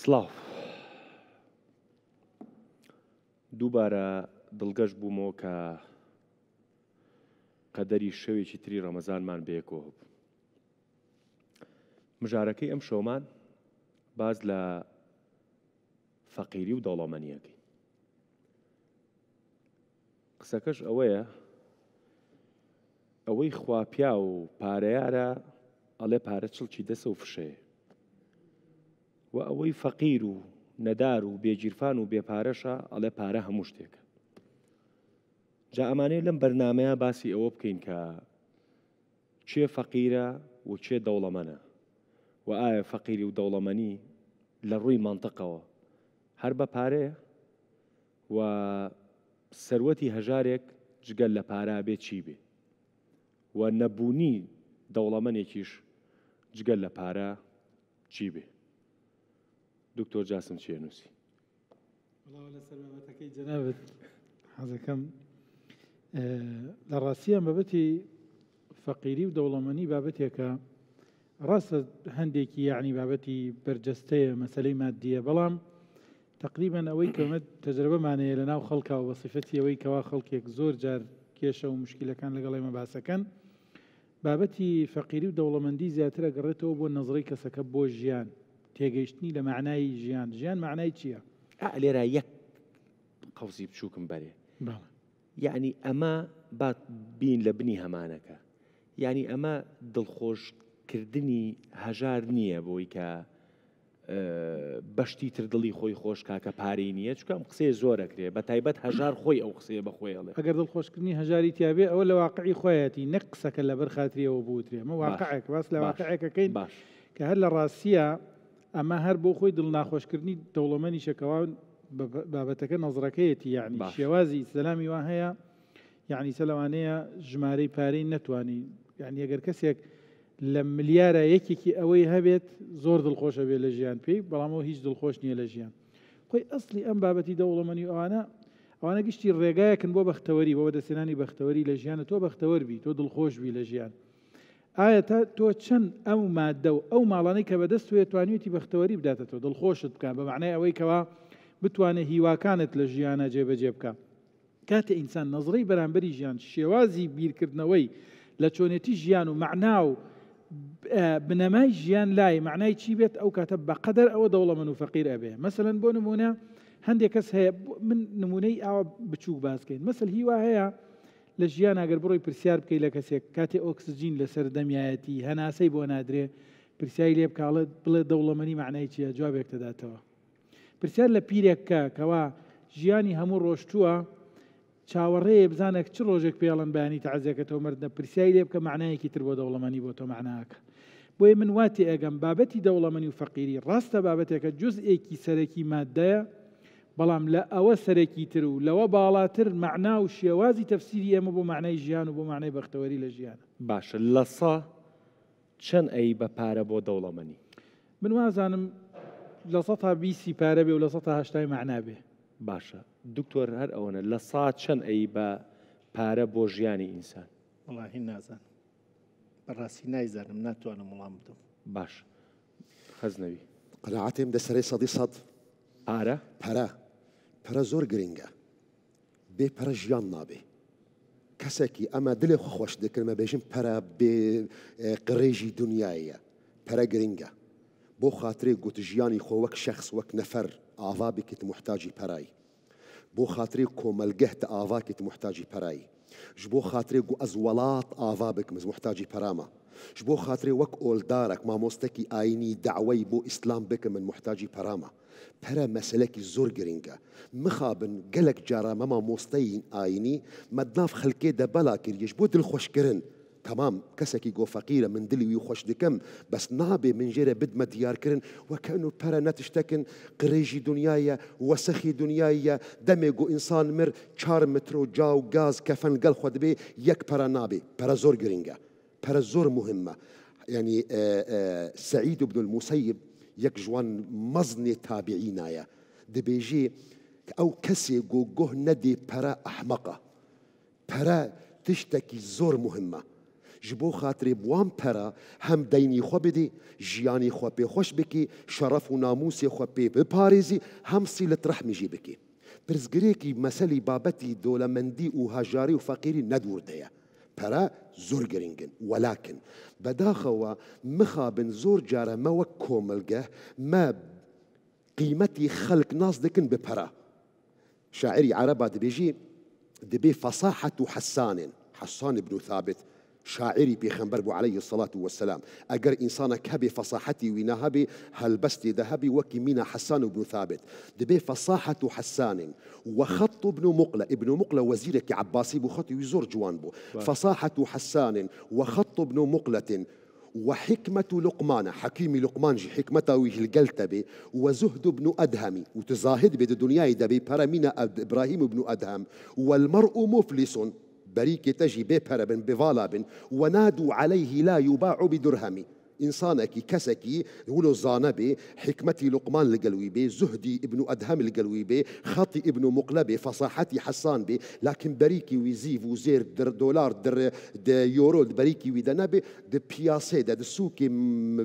سڵاو دووبارە دڵگەشت بوومەوە کە قەدەری شەوێکی تری ڕەمەزانمان بەیەکەوە بوو. مژارەکەی ئەم شەومان باز لە فەقیری و دەوڵەمەندیەکەی. قسەکەش ئەوەیە ئەوەی خواپیا و پارەیارە ئەڵێ پارە چڵکی دەسە و فشەیە، و ئەوەی فەقیر و نەدار و بێگیرفان و بێپارەشە ئەڵێ پارە هەموو شتێکە. جا ئەمانەیە لەم بەرنامەیە باسی ئەوە بکەین کە چێ فەقیرە و چێ دەوڵەمەندە، و ئایا فەقیری و دەوڵەمەندی لە ڕووی مەنتەقەوە هەر بە پارەیە، و سەروەتی هەژارێک جگەل لە پارە بێ چی بێ، و نەبوونی دەوڵەمەندێکیش جگەل لە پارە چی بێ. دکتۆر جاسم چیە نووسی؟ وڵاو لەسەر بابەتەکەی جەنابەت حەزەکەم لە ڕاستیان بابەتی فەقیری و دەوڵەمەندی بابەتێکە ڕاستە هەندێکی یعنی بابەتی بەرجەستەیە مەسەلەی مادیە، بەڵام تقریبا ئەوەی کەمە تەجربەمانەیە لە ناو خەڵکا و بە صفەتی ئەوەی کەوا خەڵکێک زۆر جار کێشە و مشکلەکان لەگەڵ ئێمە باسەکەن، بابەتی فەقیری و دەوڵەمەندی زیاتر ئەگەڕێتەوە بۆ نەزڕەی کەسەکە بۆ ژیان، تێگەیشتنی لە معنای ژیان. ژیان معنای چییە؟ لێرە یەک قەوسی بچووکم بەرێ، یعنی ئەمە با بین لە بنی هەمانەکە، یعنی ئەمە دڵخۆشکردنی هەژار نییە بۆی کە بەشتی تر دڵی خۆی خۆش کاکە پارەی نییە، چکە ئەم قسەیە زۆرەکرێ بە تایبەت هەژار خۆی ئەو قسەیە بەخۆی ئەڵێ. ئەگەر دڵخۆشکردنی هەژاری تیابێ ئەوە لە واقعی خۆیەتی نەک قسەکە لەبەر خاتریەوە بوترێ. ئەمە واقعێک باس لە واقعەکەکەین کە هەر لە ڕاستیە ئەمە هەر بۆ خۆی دڵ ناخۆشکردنی دەوڵەمەندی شەکەوا بابەتەکە نەزڕەکەیەتی، یعنی شێوازی سەلامی وان هەیە، یعنی سەلەوانەیە ژمارەی پارەی نەتوانی، یعنی ئەگەر کەسێک لە ملیارە یەکێکی ئەوەی هەبێت زۆر دڵخۆشە بێت لە ژیان پێی، بەڵامەوە هیچ دڵخۆش نییە لە ژیان. خۆی ئەسڵی ئەم بابەتی دەوڵەمەندی ئەوانە گشتی ڕێگایەکن بۆ بەختەوەری، بۆ بەدەستێنانی بەختەوەری لە ژیانە. تۆ بەختەوەر بی، تۆ دڵخۆش بی لە ژیان. ئایا تۆ چەند ئەو مادە و ئەو ماڵانەی کە بەدەست توێ توانیوتی بەختەوەری بداتەوە، دڵخۆشت بکە، بە معنای ئەوەی کەوا بتوانێت هیواکانت لە ژیانە جێبەجێ بکە. کاتە ئینسان نەزڕەی بەرامبەری ژیان، شێوازی بیرکردنەوەی لە چۆنێتی ژیان و معنا و بنەمای ژیان لای معنای چی بێت، ئەو کاتە بەقەدەر ئەوە دەوڵەمەند و فەقیر ئەبێ. مەسەلەن بۆ نمونە هەندێک کەس هەیە، من نمونەی ئاوا بچووک باسکەین، مەسەل هیوا هەیە لە ژیان ئەگەر بڕۆی پرسیار بکەی لە کەسێک کاتێ ئۆکسجین لەسەر دەمیایەتی هەناسەی بۆ نادرێ، پرسیاری لێ بکڵێ بڵێ دەوڵەمەندی معنای چییە، جوابێک دەداتەوە. پرسیار لە پیرێککە کەوا ژیانی هەموو ڕۆشتووە، چاوەڕێیە بزانێک چ ڕۆژێک پێڵەن بەیانی تەعەزیەکەتەوە مەردە، پرسیاری لێ بکە معنایەکی تر بۆ دەوڵەمەندی بۆ تۆ معناکە. بۆیە من واتی ئەگەم بابەتی دەوڵەمەندی و فەقیری ڕاستە بابەتێکە جزئێکی سەرەکی مادەیە، بەڵام لە ئەوە سەرەکی تر و لەوە باڵاتر معنا و شێوازی تەفسیری ئێمە بۆ معنای ژیان و بۆ معنای بەختەوەری لە ژیانە. باشە، لە سا چەند ئەی بە پارە بۆ دەوڵەمەندی؟ من وازانم لە 120 پارە بێ و لە 180 معنا بێ. باشە دکتۆر، هەر ئەوەنە لە سا چەند ئەی بە پارە بۆ ژیانی ئینسان؟ وەڵاهی نازانم، بەڕاستی نایزانم، ناتوانم وەڵام بدەم. باش خەزنەوی قەناعەتێم دەسەرێ سەدی سەد. پەرە زۆر گرنگە، بێ پەرە ژیان نابێ. کەسێکی ئەمە دلێ خۆش دەکردمە بێژم پەرە بێ قڕێژی دنیایە. پەرە گرنگە بۆ خاطرێ گوت ژیانی خۆ وەک شەخص وەک نەفەر ئاوا بکەیت محتاجی پەرایی، بۆ خاطرێ کۆمەلگەهتە ئاوا کەیت محتاجی پەرایی، ji بۆ خاطرێ گو ئەز وڵات ئاوا بکەم محتاجی پەرامە، ji بۆ خاطرێ وەک ئۆلدارێک مامۆستەکی ئاینی داوای بۆ ئیسلام بکەم من محتاجی پەرامە. پەرە مەسەلەکی زۆر گرنگە. مخابن گەلک جارە مە مامۆستەی ئاینی مەدناف خەلکێ دەبەلا کردیش بۆ دڵخۆشکردن. تمام کەسێکی گۆ فەقیرە من دلی وی خۆش دەکەم، بەس نابێ من ژێرە بدمە دیارکردن وەکەن و پەرە نەتشتەکن قڕێژی دنیایە وەسەخی دنیایە. دەمێ گۆ ئینسان مر 4 متر و جا و گاز کەفەن گەل خۆ دەبێ، یەک پەرە نابێ. پەرە زۆر گرنگە، پەرە زۆر مهمە. یعنی سعید بن المسیب یەک جوان مەزنێ تابعینایە دەبێژێ کە ئەو کەسێ گۆ گۆه نەدێ پەرە ئەحمەقە. پەرە تشتێکی زۆر مهمە. ji bo xatirê wan pera hem deynî xwe bidî, jiyanî xwe pê xweş bikî, şeref û namûsê xwe pê biparêzî, hem sîlet rehmî jî bikî. Pirsgirêkî meselî babetî dewlemendî û hejarî û feqîrî nedûr de ye. Pera zor giring in, welakin bedaxewe mixabin zor care me wek komilgeh me qîmetî xelk nas dikin bi pera. Şairî Ereba dibêjî dibê fesahet û hesanên Hassan ibn Thabit شاعري بيخنبر بو عليه الصلاة والسلام أجر إنسانك هبي فصاحتي وينهبي هلبستي ذهبي وكي مينا حسان بن ثابت دبي فصاحة حسان وخط ابن مقلة ابن مقلة وزيرك عباسي بو خطي ويزور جوان بو فصاحة حسان وخط ابن مقلة وحكمة لقمان حكيم لقمان جي حكمته القلتبي وزهد بن أدهم وتزاهد بد الدنيا دبي برامينا إبراهيم بن أدهم والمرء مفلس بريك تجي ببربن بفالابن ونادوا عليه لا يباع بدرهم إنسانك كسكي يقولوا زانبي حكمتي لقمان القلويبي زهدي ابن أدهم القلويبي خطي ابن مقلبي فصاحتي حسان بي لكن بريكي ويزيف وزير در دولار در يورو بريكي ويدنبي د بياسي د سوكي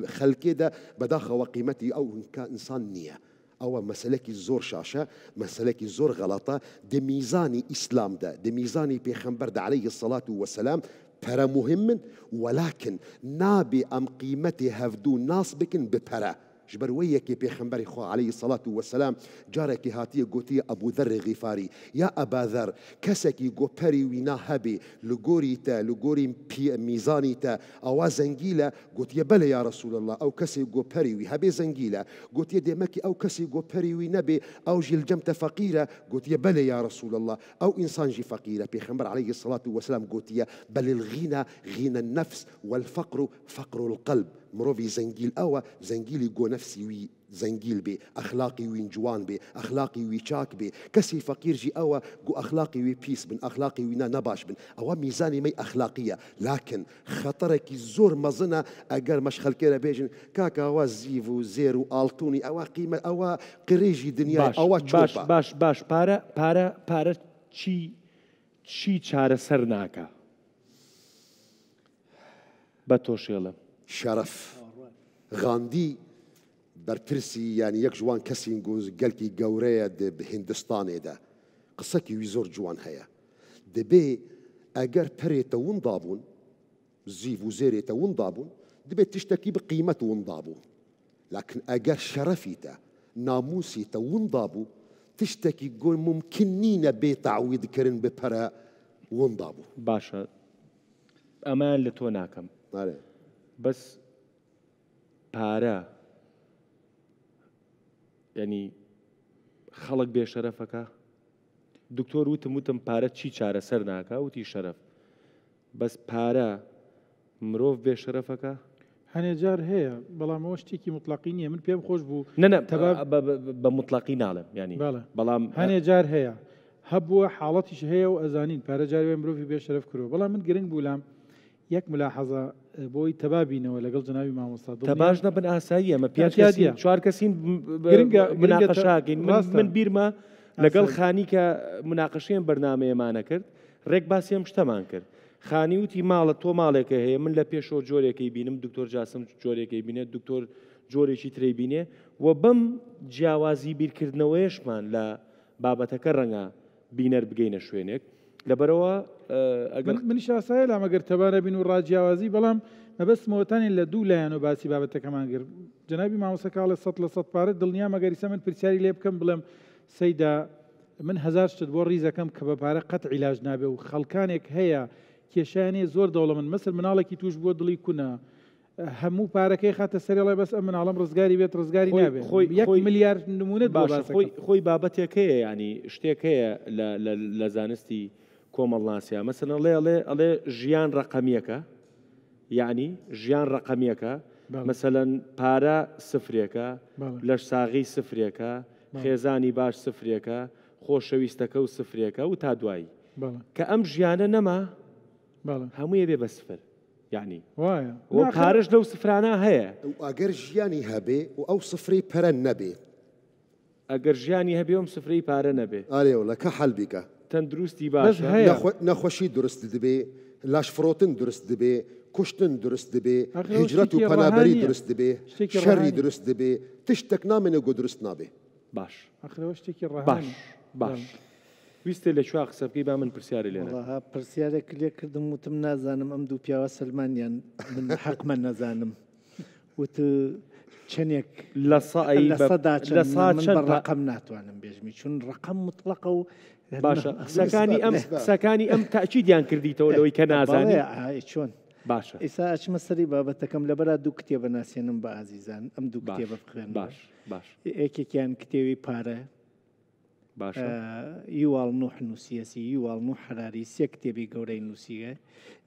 خلكي ده بداخة وقيمتي أو إنسان نية أو مسألة زور شاشة مسألة زور غلطة دي ميزاني إسلام ده دي ميزاني بيخنبر ده عليه الصلاة والسلام برا مهم ولكن نابي أم قيمته هفدو ناس بكن ببرا جبر وياكي بيخنبري خو عليه الصلاة والسلام جارك هاتي قوتي أبو ذر غفاري يا أبا ذر كسكي قو بري وينا هبي لغوري تا لغوري ميزاني تا أو زنجيلة قوت يا بلا يا رسول الله أو كسي قو بري وهبي زنجيلة قوت يا دمكي أو كسي قو بري ونبي أو جيل جمت فقيرة قوت يا بلا يا رسول الله أو إنسان جي فقيرة بيخنبر عليه الصلاة والسلام قوت يا بل الغنى غنى النفس والفقر فقر القلب مروفي زنجيل أو زنجيل يقو نفسي وي زنجيل بي أخلاقي وين جوان بي أخلاقي وي شاك بي كسي فقير جي أو قو أخلاقي وي بيس بن أخلاقي وينا نباش بن أو ميزاني مي أخلاقية لكن خطرك الزور مظنة أجر مش خلكينا بيجن كاكا أو زيفو زيرو آلتوني أو قيمة أو قريجي دنيا أو باش باش باش بارا چی چارە سەر ناکە بە تۆشێڵە شرف غاندی برپرسی یعنی یک جوان کسی گوز گلکی گوره به هندستان ده قصه کی ویزور جوان هیا دبی اگر پری تون دابون زیف و زیری تون دابون دبی تشتکی به قیمت ون دابو لكن اگر شرفی تا ناموسی تون دابو تشتكي يقول ممكنين بتعويض كرن ببرا ونضابو باشا أمان لتوناكم بس بارا يعني خلق بشرفك دكتور وتم بارا تشي شارة سرناكا وتي شرف بس بارا مروف بشرفك هەنێ جار هەیە بەڵام ئەوە شتێکی مطلقی نییە من پێم خۆش بوو بە مطلقی ناڵم ینی بەڵام هەنێ جار هەیە هەبووە حاڵەتیش هەیە و ئەزانین پارە جاروێ مرۆڤی بێشەرف کردەوە بەڵام من گرنگ بوو لام یەک ملاحەزە بۆی تەبابینەوە لەگەڵ جەنابی مامۆستا تەباش نەبن ئاسایی ئەمە پێ چوار کەسین مناقەشاکەین من بیرمە لەگەڵ خانی کە مناقەشەیەم بەرنامەیەمانە کرد ڕێک باسی ئەم شتەمان کرد خانی وتی ماڵە تۆ ماڵێکە هەیە من لە پێشەوە جۆرێکی بینم دکتۆر جاسم جۆرێکی بینێت دکتۆر جۆرێکی ترەی بینێ و بەم جیاوازی بیرکردنەوەیشمان لە بابەتەکە ڕەنگە بینەر بگەینە شوێنێک لەبەرەوە منیش ئاسایە لام ئەگەر تەبانە بین و ڕاجیاوازی بەڵام مەبەستمەوەتانی لە دوو لایەن و باسی بابەتەکەمان کرد جەنابی مامۆستاکە 100% پارە دڵنیام ئەگەریسە من پرسیاری لێ بکەم بڵێم سەیدا من 1000 شت بۆ ڕیزەکەم کە بە پارە قەت عیلاج نابێ و خەڵکانێک هەیە کێشانێ زۆر دەوڵەمەند مەسەر مناڵێکی توش بۆ دڵی کوونە هەموو پارەکەی خاتە سەرێڵێ بەس ئەم مناڵەم ڕزگاری بێت ڕزگاری نابێت 1 ملیارد نمونەت خۆی بابەتێک هەیە ینی شتێک هەیە لە زانستی کۆمەڵناسیە مەسەڵەن ئەڵێ ژیان ڕەقەمیەکە یعنی ژیان ڕەقەمیەکە مەسەلەن پارە سفرێکە لەش ساغی سفرێکە خێزانی باش سفرێکە خۆشەویستەکە و سفرێکە و تا دوایی کە ئەم ژیانە نەما هەموویە بێ بە سفر یعنی وە پارەش لەو سفرانە هەیە ئەگەر ژیانی هەبێ و ئەو سفری پەرە نەبێ ئەگەر ژیانی هەبێ ئەم سفرەی پارە نەبێ ئارێوە لەکە حەل بیکە تەندروستی باشە نەخۆشی درست دەبێ لاشفرۆتن درست دەبێ کوشتن درست دەبێ هیجرەت و پەنابەری درست دەبێ شەڕی درست دەبێ تشتێک نامێنێ گۆ درست نابێ باش ئەخرەوە شتێکی باش باش ویستە لە چوا قسە بکەی با من پرسیاری لێنە پرسیارێک لێ کردم وتم نازانم ئەم دوو پیاوە سلمانیان من حەقمە نەزانم وت چەندێک لە سەدا ڕقم ناتوانم بێژمی چون ڕقم مطلقە و باشە قسەکانی ئەم تاکیدیان کردیتەوە لەوەی کە نازانێت چۆن باشە ئێستا ئەچمە سەری بابەتەکەم لەبەرا دوو کتێبە ناسێنم بە ئازیزان ئەم دوو کتێبە بخوێن باش یەکێکیان کتێوی پارە باشە یوال نوح نووسیەسی یوال نوح حراری سێ کتێبی گەورەی نووسیە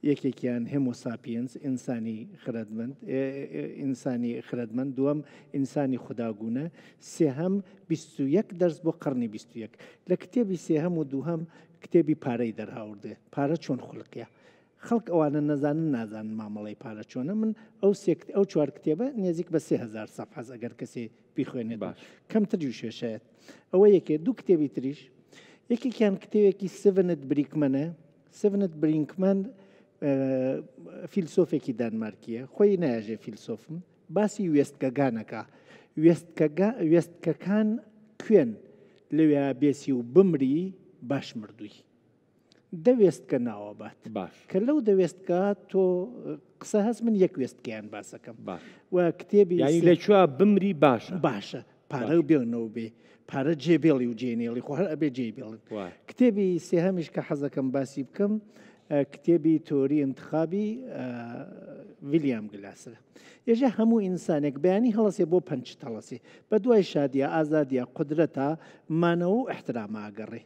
یەکێکیان هێمۆساپینس ئینسانی خردمەند دووەم ئینسانی خودداگونە سێهەم 21 دەرس بۆ قڕنی 21 لە کتێبی سێهەم و دووهەم کتێبی پارەی دەرهاوردێ پارە چۆن خوڵقیە خەڵک ئەوانە نەزانن نازانن مامەڵی پارە چۆنە من ئەو چوار کتێبە نێزیک بە 3000 سەفحەز ئەگەر کەسێ بیخوێنێت کەمتر جوشێشێت ئەوە یەکێ دوو کتێبی تریش یەکێکیان کتێوێکی سڤنت بریکمەنە سڤنت برینکمەن فیلسۆفێکی دانمارکیە خۆی نایژێ فیلسۆفم باسی وێستگەگانەکە وێستگەکان کوێن لەوێ بێسی و بمری باش مردووی دەوێستکە ناوەبات کە لەو دەوێستکە تۆ قسە هەست من یەک وێستکەیان باسەکەم و کتێبی لەکوێ بمری باشە پارە و بێنەوە بێ پارە جێبێڵی و جێنێڵی خۆ هەر ئەبێ جێبێڵن کتێبی سێهەمیش کە حەزەکەم باسی بکەم کتێبی تۆری انتخابی ویلیام گلاسرە ێژە هەموو ئینسانێک بەیانی هەڵەسێ بۆ پەنج هەڵەسێ بە دوای شادیە ئازادیە قودرەتە مانەوە و احترامە ئاگەڕێ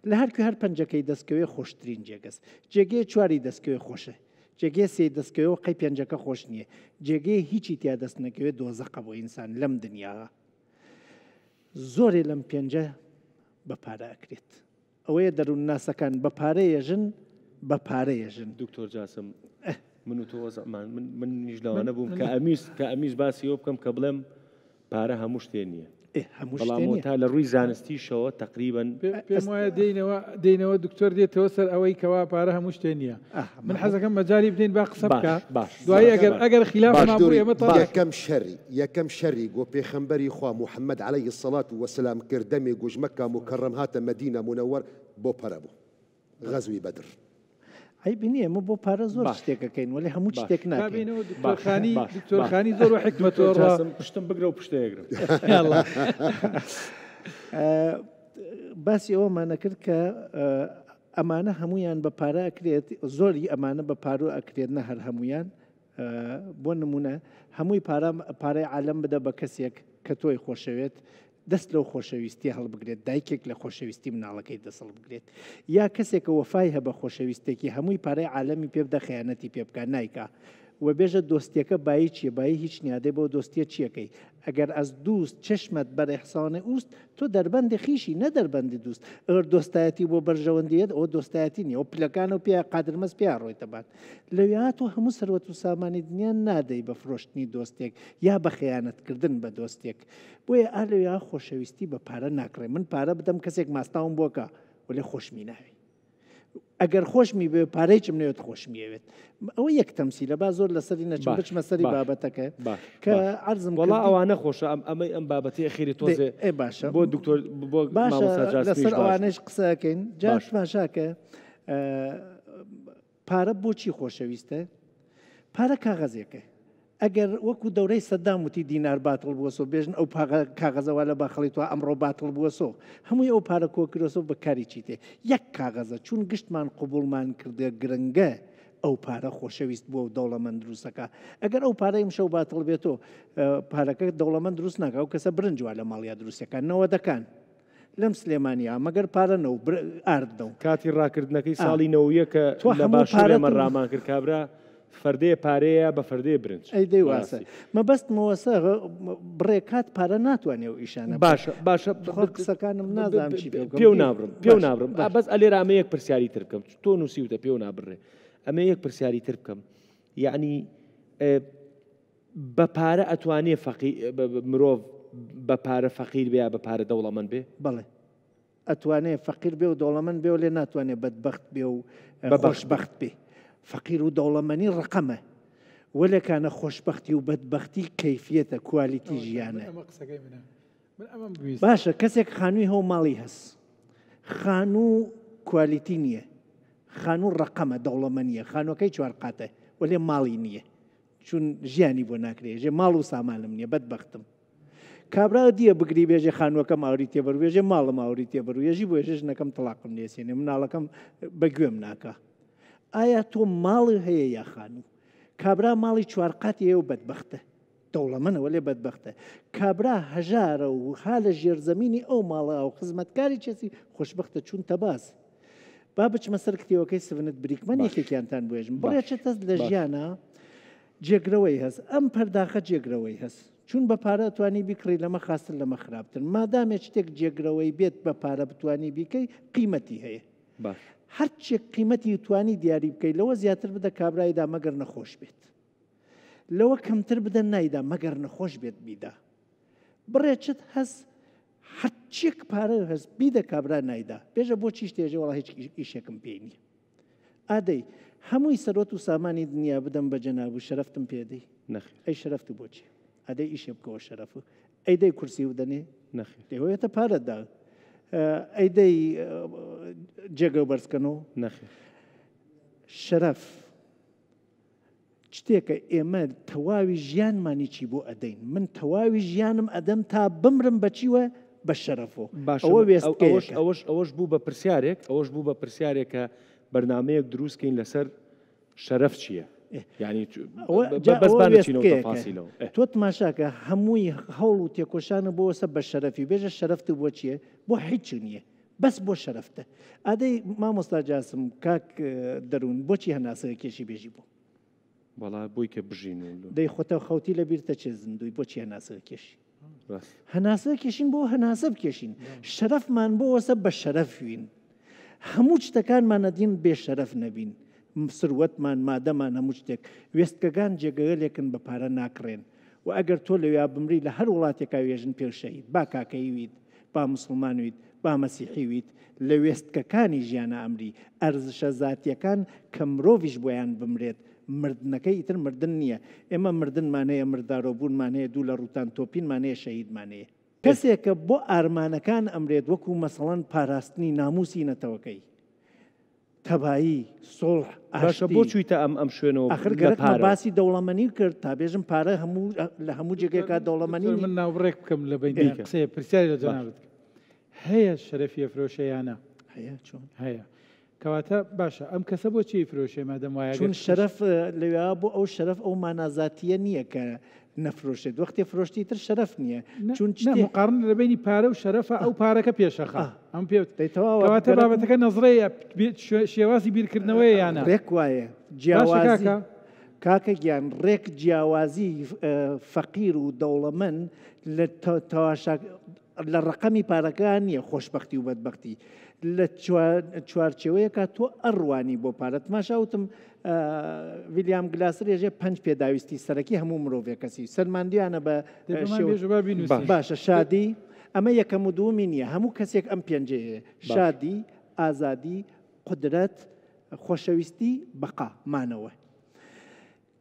لە هەرکوێ هەر پەنجەکەی دەستکەوێ خۆشترین جێگەس جێگەی چواری دەستکەوێ خۆشە جێگەی سێ دەستکەوێ قەی پێنجەکە خۆش نییە جێگەی هیچی تیا دەست نەکەوێت دۆزەقە بۆ ئینسان لەم دنیاە زۆرێ لەم پێنجە بە پارە ئەکرێت ئەوەیە دەروون ناسەکان بە پارەیەژن بە پارەیەژن دکتۆر جاسم من و تۆ من نیش لەوانە بووم کە ئەمیش باسی ئەوە بکەم کە بڵێم پارە هەموو شتێ نییە بەڵام تا لە ڕووی زانستیشەوە تقریبا پێم وایە دێنەوە دکتۆر دێتەوە سەر ئەوەی کەوا پارە هەموو شتێ نییە من حەزەکەم مەجای بدەین با قسە بکە دوایی ئەگەر خلاف نابوو ئێمە یەکەم شەری گۆ پێخەمبەری خوا محەممەد عەلەیهی السەڵات وەسەلام کردەمێ گوژمەکە مکەڕەم هاتە مەدینە مونەوەر بۆ پەرە بوو غەزوی بەدر ئەی بینی ئەمە بۆ پارە زۆر شتێکەکەین ولی هەموو شتێک ناکەین دکتۆرخانی زۆر حکمەتۆ پشتم بگرە و پشتەیەگرم باسی ئەوەمانە کرد کە ئەمانە هەمویان بە پارە ئەکرێت زۆری ئەمانە بە پارۆ ئەکرێت نە هەر هەمویان بۆ نمونە هەمووی پارەی عالەم بدە بە کەسێک کە تۆی خۆشەوێت دەست لەو خۆشەویستی هەڵبگرێت دایکێک لە خۆشەویستی مناڵەکەی دەسەڵ بگرێت یا کەسێکە وەفای هەبە خۆشەویستێکی هەمووی پارەی عالەمی پێ بدە خەیانەتی پێ بکە نایکا و بێژە دۆستیەکە بایی چیە بایی هیچ نیادێ بۆ دۆستیە چیەکەی ئەگەر ئەس دووست چشمت بەرەحسانە ئوست تۆ دەربەندی خیشی نەدەربەندی دوست ئەگەر دۆستایەتی بۆ بەرژەوەندیت ئەوە دۆستایەتی نیە ئەو پلەکانە و پێ قادرمەز پێ ڕۆیتەبات لەوێ تۆ هەموو سەروەت و سامانی دنیا نادەی بە فرۆشتنی دۆستێک یا بە خەیانەتکردن بە دۆستێک بۆیە ئالەوێ خۆشەویستی بە پارە ناکڕێ من پارە بدەم کەسێک ماستاوم بۆکە ولی خۆشمی ناوی ئەگەر خۆشمی بێ پارەیچم نەوێت خۆشمیەوێت ئەوە یەک تەمسیلە با زۆر لەسەری نەچم بچمە سەری بابەتەکە کە عەرزم وەڵا ئەوانە خۆشە ئەمەی ئەم بابەتی خێری تۆزێ باشە بۆ دکتۆر بۆ لەسەر ئەوانەش قسەکەین جاش ماشاکە پارە بۆچی خۆشەویستە پارە کاغەزێکە ئەگەر وەکو دەورەی سەدام وتی دینار باتڵ بووەسۆ بێژن ئەو کاغەزەوە لە باخەڵی تو ئەمڕۆ باتڵ بووەسۆ هەمووی ئەو پارە کۆکرۆسۆ بەکاری چیتێ یەک کاغەزە چون گشتمان قوبوڵمان کردێ گرنگە ئەو پارە خۆشەویست بووە و دەوڵەمەند دروستەکە ئەگەر ئەو پارەی شەو باتڵ بێتۆ پارەکە دەوڵەمەند دروست ناکە ئەو کەسە برنجوە لە ماڵیا دروستەکان نەوە دەکان لەم سلێمانیا مەگەر پارەنە و ئاردە و کاتی ڕاکردنەکەی ساڵی نەوەیە کە لە باشوورێمە ڕامان کرد کابرا فەردەیە پارەیە بە فەردەیە برنج ئەی دەی واسە مەبەستمەوەسە بڕێکات پارە ناتوانێ و ئیشانە باشە قسەکانم نازانم چی پێو نابڕم بەس ئەلێرە ئەمە یەک پرسیاری تر بکەم تۆ نووسیوتە پێو نابڕێ ئەمە یەک پرسیاری تر بکەم یعنی بە پارە ئەتوانێ مرۆڤ بە پارە فەقیر بێ بە پارە دەوڵەمەند بێ بەڵێ ئەتوانێت فەقیر بێ و دەوڵەمەند بێ و لێ ناتوانێت بەدبەخت بێ و خۆشبەخت بێ فەقیر و دەوڵەمەنی ڕقەمە وەلێکانە خۆشببختی و بەدبەختی کەیفیەتە کوالیتی ژیانە باشە کەسێک خانووی هەو ماڵی هەست خانوو کوالیتی نییە خانوو ڕقەمە دەوڵەمەنیە خانووەکەی چوار قاتە وەلێ ماڵی نییە چون ژیانی بۆ ناکرێ ژێ ماڵ و سامانم نییە بەدبەختم کابرا دیە بگری بێژێ خانووەکەم ئاوری تێبەروێژێ ماڵم ئاوری تێبەروێژی بۆ ێژێ ژنەکەم تەلاقم لێسێنێ مناڵەکەم بەگوێم ناکە ئایا تۆ ماڵی هەیە یا خانوو کابرا ماڵی چوار قاتی هەیە و بەدبەختە دەوڵەمەنەوە لێ بەدبەختە کابرا هەژارە و ها لە ژێرزەمینی ئەو ماڵە و خزمەتکاری چێسی خۆشببختە چوون تەباز با بچمە سەر کتێوەکەی سڤنت بریکمەن یەکێکیانتان بۆێژم بڕێچێتە لە ژیانە جێگرەوەی هەست ئەم پەرداخە جێگرەوەی هەست چون بە پارە توانی بیکڕی لەمە خاستن لەمە خراپتر مادامێک شتێک جێگرەوەی بێت بە پارە بتانی بیکەی قیمەتی هەیە هەرچێک قیمەتی توانی دیاری بکەیت لەوە زیاتر بدە کابرایدا مەگەر نەخۆش بێت لەوە کەمتر بدە نایدا مەگەر نەخۆش بێت بیدا بڕێچت هەست هەرچێک پارە هەست بیدە کابرا نایدا بێژە بۆچی شتێژە وڵا هیچ ئیشێکم پێی نییە ئادەی هەمووی سەرۆت و سامانی دنیا بدەم بە جەناب و شەرەفتم پێدەی ئەی شەرەفت بۆچی ئەدەی ئیشێ بکەوە شەرەف ئەیدەی کورسی و دەنێ دەیەوێتە پارەتدا ئەیدەی جێگە بەرزکەنەوە شەرەف شتێکە ئێمە تەواوی ژیانمانی چی بۆ ئەدەین من تەواوی ژیانم ئەدەم تا بمرم بەچیوە بە شەرەفۆ ئەوەش بوو بە پرسیارێک ئەوەش بوو بە پرسیارێکە بەرنامەیەک دروستکەین لەسەر شەرەف چییە ینی تۆ تماشاکە هەمووی هەوڵ و تێکۆشانە بۆسە بە شەرەفی بێژە شەرەفت بۆ چییە بۆ هیچ نییە بەس بۆ شەرەفتە ئادەی مامۆستا جاسم کاک دەروون بۆچی هەناسەیە کێشی بێژی بوو بەڵا بۆی کە بژین دەی خۆتە خەوتی لە بیرتە چێ زندوی بۆچی هەناسە کێشی هەناسە کێشین بۆ هەناسە بکێشین شەرەفمان بۆ وەسە بە شەرەفوین هەموو شتەکانمان نەدین بێ شەرەف نەبین سروەتمان مادەمان هەموو شتێک وێستگەکان جێگەلێکن بە پارە ناکڕێن و ئەگەر تۆ لەویا بمری لە هەر وڵاتێکا وێژن پێشەیت با کاکەیویت با مسلمانویت با مەسیحیویت لە وێستگەکانی ژیانە ئەمری ئەرزشە زاتیەکان کە مرۆڤیش بۆیان بمرێت مردنەکەی ئیتر مردن نییە ئێمە مردنمانەیە مردارۆبوونمانەیە دوو لە ڕوتان تۆپینمانەیە شەهیدمانەیە کەسێکە بۆ ئارمانەکان ئەمرێت وەکو مەسەڵەن پاراستنی ناموسی نەتەوەکەی تەبایی سۆڵح باشە بۆ چوویتە ئەم شوێنەوە ئەخرگەرەکمە باسی دەوڵەمەنی کرد تا بێژم پارە هەموو لە هەموو جێگەیەکە دەوڵەمەنی من ناوڕێک بکەم لە بین قسەیە پرسیاری لە جەنابەت هەیە شەرەفی ئەفرۆشەیانە هەیە چۆن هەیە کەواتە باشە ئەم کەسە بۆچی فرۆشێ مادەم وایە چون شەرەف لەوێ بۆ ئەو شەرەف ئەو مانازاتیە نییە کە نەفرۆشێت وەختی فرۆشتی تر شەرەف نییە چون مقارن لەبینی پارە و شەرەفە ئەو پارەکە پێشەخە ئەم پێواتە بابەتەکە نەزڕەیە شێوازی بیرکردنەوەی یانە ڕێک وایە جیاوازی کاکە گیان ڕێک جیاوازی فەقیر و دەوڵەمەند لە تەواشا لە ڕقەمی پارەکان نییە خۆشببختی و بەدبختی لە چوارچەوەیەکە تۆ ئەڕوانی بۆ پارەت ماشاوتم ویلیام گلاسر ێژێ 5 پێداویستی سەرەکی هەموو مرۆڤێک کەسی سەرماندیانە بە باشە شادی ئەمە یەکەم و دووەمی نییە هەموو کەسێک ئەم پێنجەیە شادی ئازادی قدرەت خۆشەویستی بەقا مانەوە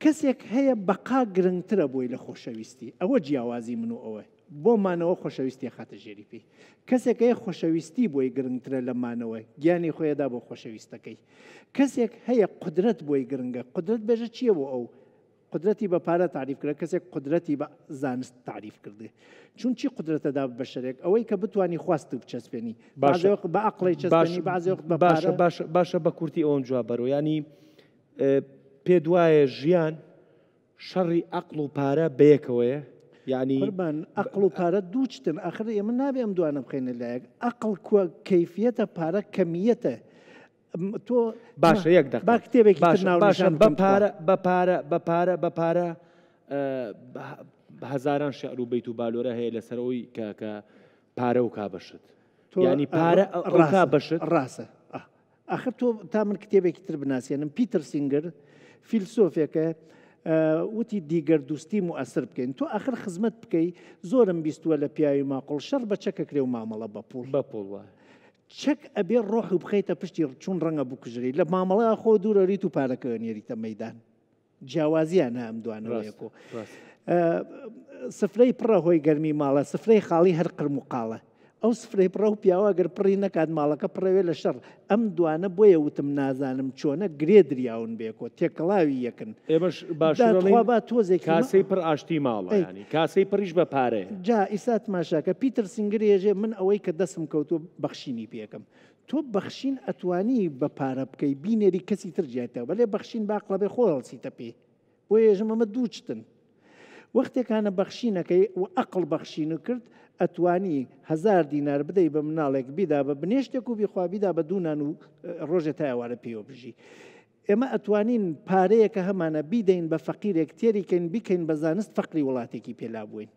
کەسێک هەیە بەقا گرنگترە بۆی لە خۆشەویستی ئەوە جیاوازی من و ئەوە بۆ مانەوە خۆشەویستی خاتە ژێری پێی کەسێک هەیە خۆشەویستی بۆی گرنگترە لە مانەوە گیانی خۆیدا بۆ خۆشەویستەکەی کەسێک هەیە قدرەت بۆی گرنگە قدرەت بێژە چییە بۆ ئەو قدرەتی بە پارە تعریف کرد کەسێک قدرەتی بە زانست تعریف کردێ چون چی قدرەتەدا بە شەرێک ئەوەی کە بتوانی خواست بچەسپێنی بە عەقڵی چەسپێنی بەعزێوقت بە پارە باشە بە کورتی ئەوم جواب بەرەوە ینی پێ دوایە ژیان شەڕی عەقڵ و پارە بەیەکەوەیە یعنی عقل و پارە دوو چتن ئاخر ئێمە نابێ ئەم دوانە بخێنە لایەک عقل کەیفیەتە پارە کەمیەتە تۆ باشە یەک دقیقە کتێبێکی بەپارە هەزاران شعر و بەیت و بالۆرە هەیە لەسەرەوەی کە پارە و کابەشت ینی پارە کابەشت ڕاستە ئاخر تۆ تا من کتێبێکی تر بناسیێنم پیتر سینگر فیلسۆفێکە وتی دیگەر دوستی موەسر بکەین تۆ ئاخر خزمەت بکەی زۆرم بیستووە لە پیاوی ماقۆڵ شەڕ بە چەکەکرێ و مامەڵە بەپوڵ بەپوڵ وایە چەک ئەبێ ڕۆح و بخەیتە پشتی چون ڕەنگە بکوژری لە مامەڵەیە خۆ دوورەریت و پارەکە نێریتە مەیدان جیاوازیان هەم دوانەوەیەکۆ سفرەی پڕە هۆی گەرمی ماڵە سفرەی خاڵی هەر قرم و قاڵە ئەو سفرەی پڕە و پیاوە گەر پڕی نەکات ماڵەکە پڕەوێ لە شەڕ ئەم دوانە بۆیە وتم نازانم چۆنە گرێ دریاون بێکۆ تێکەڵاوی یەکن ئێمەش باشخوا تۆزێک کاسەی پڕ ئاشتی ماڵە ینی کاسەی پڕیش بە پارێ جا ئیسات ماشاکە پیتر سینگرێژێ من ئەوەی کە دەسم کەوتۆ بەخشینی پێکەم تۆ بەخشین ئەتوانی بە پارە بکەی بینێری کەسی تر جاتەوە بەلێ بەخشین باقلە بێ خۆڵسیتە پێ بۆ ێژم ئەمە دووچتن وەختێکانە بەخشینەکەی و ئەقل بەخشین و کرد ئەتوانی 1000 دینار بدەی بە مناڵێک بیدا بە بنێشتێک و بیخوا بیدا بە دوونان و ڕۆژە تا ئەوارە پێوە بژی ئێمە ئەتوانین پارەیەکە هەمانە بیدەین بە فەقیرێک تێریکەین بیکەین بە زانست فەقری وڵاتێکی پێلا بووین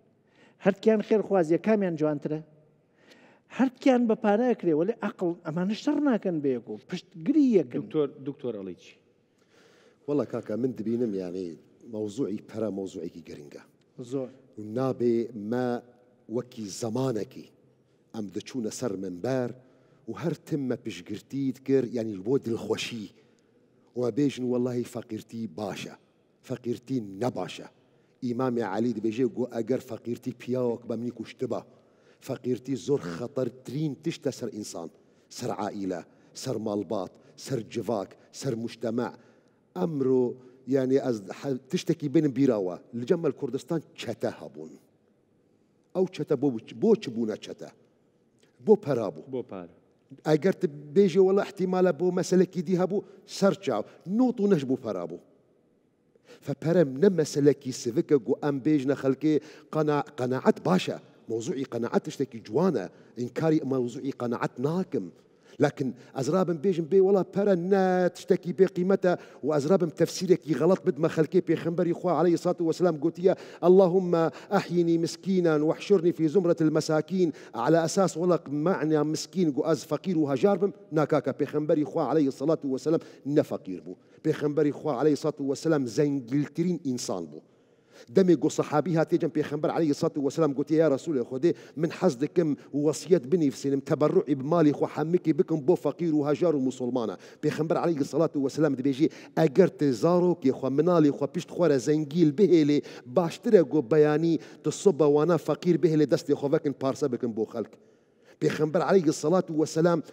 هەرتیان خێرخوازیە کامیان جوانترە هەرتیان بە پارەکرێ وەڵێ ئەقل ئەمانە شەڕ ناکەن بێک و پشتگیری یەکن دکتۆر ئەڵی چی وەڵا کاکە من دبینم یعنی موضوعی پەرە موضوعێکی گرنگە زۆر نابێ ما وەکی زەمانێکی ئەم دەچوونە سەر منبەر و هەر تممە پشگرتیت کرد ینی بۆ دڵخۆشی و بێژن وەڵی فەقیرتی باشە فەقیرتی نەباشە ئیمامی عەلی دەبێژێ گۆ ئەگەر فەقیرتی پیاوەک بە منی کوشتبە فەقیرتی زۆر خەتەرترین تشتە سەر ئینسان سەر عائیلە سەر ماڵبات سەر جڤاک سەر مجتەمع ئەمڕۆ یعنی تشتێکی بینم بیراوە لە جەمەل کوردستان چەتە هەبوون ئەو چەتە بۆ چ بوونە چەتە بۆ پەرا بوو بۆ پارە ئەگەر بێژێ وەڵا احتیمالە بۆ مەسەلێکی دی هەبوو سەر چاو نۆت و نەش بوو پەرا بوو فپەرە نە مەسەلێکی سڤکە گو ئەم بێژنە خەڵکێ قەناعەت باشە موضوعی قەناعەت تشتێکی جوانە ئینکاری موضوعی قەناعەت ناکەم لكن أزرابم بيجن بي والله برا نا تشتكي بقيمتها وأزرابم تفسيرك غلط بد ما خلكي بيخنبر إخوة عليه الصلاة والسلام قلت يا اللهم أحيني مسكينا واحشرني في زمرة المساكين على أساس والله معنى مسكين قواز فقير وهجاربم ناكاكا بيخنبر إخوة عليه الصلاة والسلام نفقير بو بيخنبر إخوة عليه الصلاة والسلام زنجلترين إنسان بو دمي قو صحابي هاتي جنب بيخنبر عليه الصلاة والسلام قلت يا رسول يا خدي من حصدكم ووصية بني في سنم تبرعي بمالي خو حمكي بكم بو فقير وهجار ومسلمانة بيخنبر عليه الصلاة والسلام دي بيجي أجرت زاروك يا خو منالي خو بيشت خورا زنجيل بهلي باشتري قو بياني تصبا وانا فقير بهلي دستي خو فاكن بارسا بكم بو خلق بيخنبر عليه الصلاة والسلام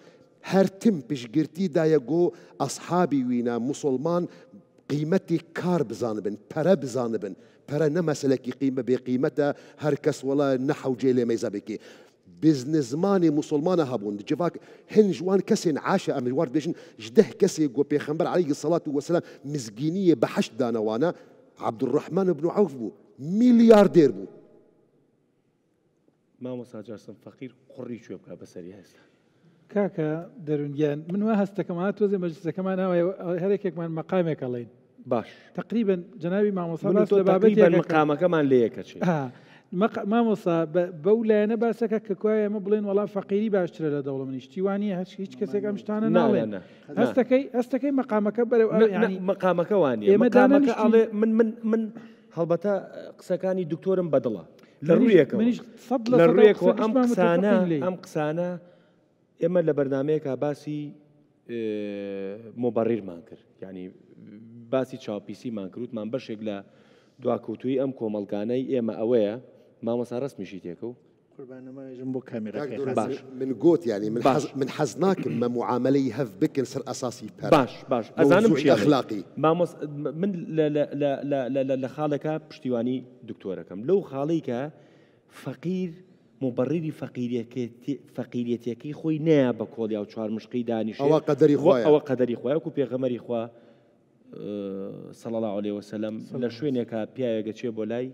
هرتم بشجرتي دا يقو أصحابي وينا مسلمان قيمتي كار بزانبن برا بزانبن برا نمسلكي قيمة بقيمتها هركس ولا نحو جيلي ميزابكي بزنزماني مسلمان هابون جفاك هنجوان كسين عاشا أمر وارد بيجن جده كسي قو بيخنبر عليه الصلاة والسلام مزقينية بحشت دانوانا عبد الرحمن بن عوف بو ملياردير بو ما مساجرسن فقير قري شو يبقى بسري هسه كاكا درونيان من واهست كمان توزي مجلس كمان هذيك كمان مقامك الله باش تقريبا جنابي مع مصابات تقريبا مقامك كمان ليك شيء ما مصاب بولا انا باسك ككوايا مبلين والله فقيري باشتري لدوله من اشتواني هيك كسك امشتانا نالين هستكي مقامك يعني مقامك واني مقامك من هلبتا قسكاني دكتور بدله للريك ام قسانا اما لبرنامجك باسي مبرر مانكر يعني باسی چاپیسی مان کروت من بەشێک لە دواکەوتوی ئەم کۆمەڵگانەی ئێمە ئەوەیە مامۆستا ڕسمیشی تێکەوت باش من قوت يعني من حزناكم ما معاملي هف بكن سر أساسي باش أزانم شيء أخلاقي مامۆس من لە خاڵێکە پشتیوانی دکتۆرەکەم لەو خاڵێکە فەقیر مبرری فەقیریەتەکەی خۆی نەیە بە کۆڵیا و چوار مشقی دانیشێ ئەوە قەدەری خۆیە ئەوە قەدەری خۆیە وەکو پێغەمبەری خوا صلى الله عليه وسلم لە شوێنێکە پیاوێکە چێ بۆ لای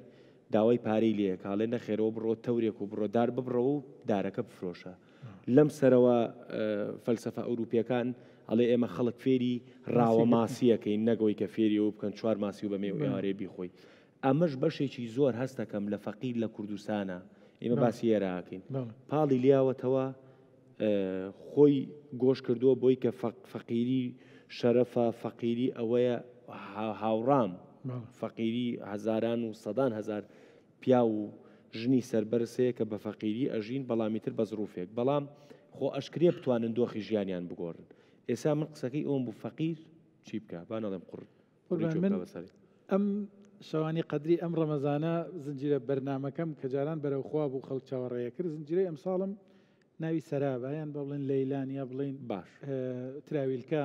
داوای پارەی لێ کاڵێ نەخێرەوە بڕۆ تەورێک و بڕۆ دار ببڕەوە و دارەکە بفرۆشە لەم سەرەوە فەلسەفە ئەوروپیەکان ئەڵێ ئێمە خەڵک فێری ڕاوە ماسیەکەین نەگەوەی کە فێری و بکەن چوار ماسی و بەمێ و ئێوارێ بیخۆی ئەمەش بەشێکی زۆر هەستەکەم لە فەقیر لە کوردستانە ئێمە باسی ئێراکەین پاڵی لیاوەتەوە خۆی گۆش کردووە بۆی کە فەقیری شەرەفە فەقیری ئەوەیە هاوڕام فەقیری هەزاران و سەدان هەزار پیا و ژنی سەربەرسەیە کە بە فەقیری ئەژین بەڵامیتر بە زروفێک بەڵام خۆ ئەشکرێ بتوانن دۆخی ژیانیان بگۆڕن ئێستا من قسەکەی ئەوم بوو فەقیر چی بکە با نەڵێم قورت ئەم شەوانی قەدری ئەم ڕەمەزانە زنجیرە بەرنامەکەم کە جاران بەرەوخوا بوو خەڵک چاوەڕێیە کرد زنجیرەی ئەمساڵم ناوی سەرابە یان بە بڵێن لەیلان یا بڵێن باش تراویلکە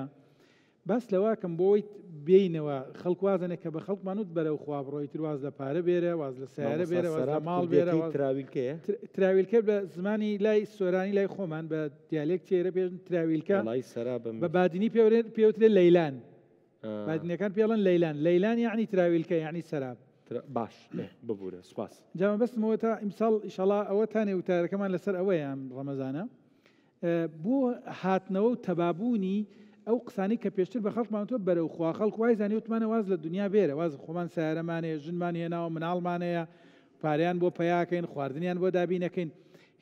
باس لەواکەم بۆی بینەوە خەڵک وازنێک کە بە خەڵکمانوت بەرەوخوا بڕۆیتر واز لە پارە بێرە واز لە سیارە بێرە واز لە ماڵ بێرە تراویلکەیە تراویلکە بە زمانی لای سۆرانی لای خۆمان بە دیالێک تێرە پێ تراویلکە بە بادینی پێوترێ لەیلان بادنەکان پێڵن لەیلان یعنی تراویلکە یعنی سەراب باش ببوورە سوپاس جامە بەستمەوە تا ئیمساڵ ئیشەڵا ئەوە تانێ وتارەکەمان لەسەر ئەوەیە ئەم ڕەمەزانە بۆ هاتنەوە و تەبابوونی ئەو قسانی کە پێشتر بە خەڵکمانتۆ بەرەوخوا خەڵک وای زانی وتمانە واز لە دنیا بێرە واز خۆمان سیارەمانەیە ژنمان هێناوە مناڵمانەیە پاریان بۆ پەیاکەین خواردنیان بۆ دابینەکەین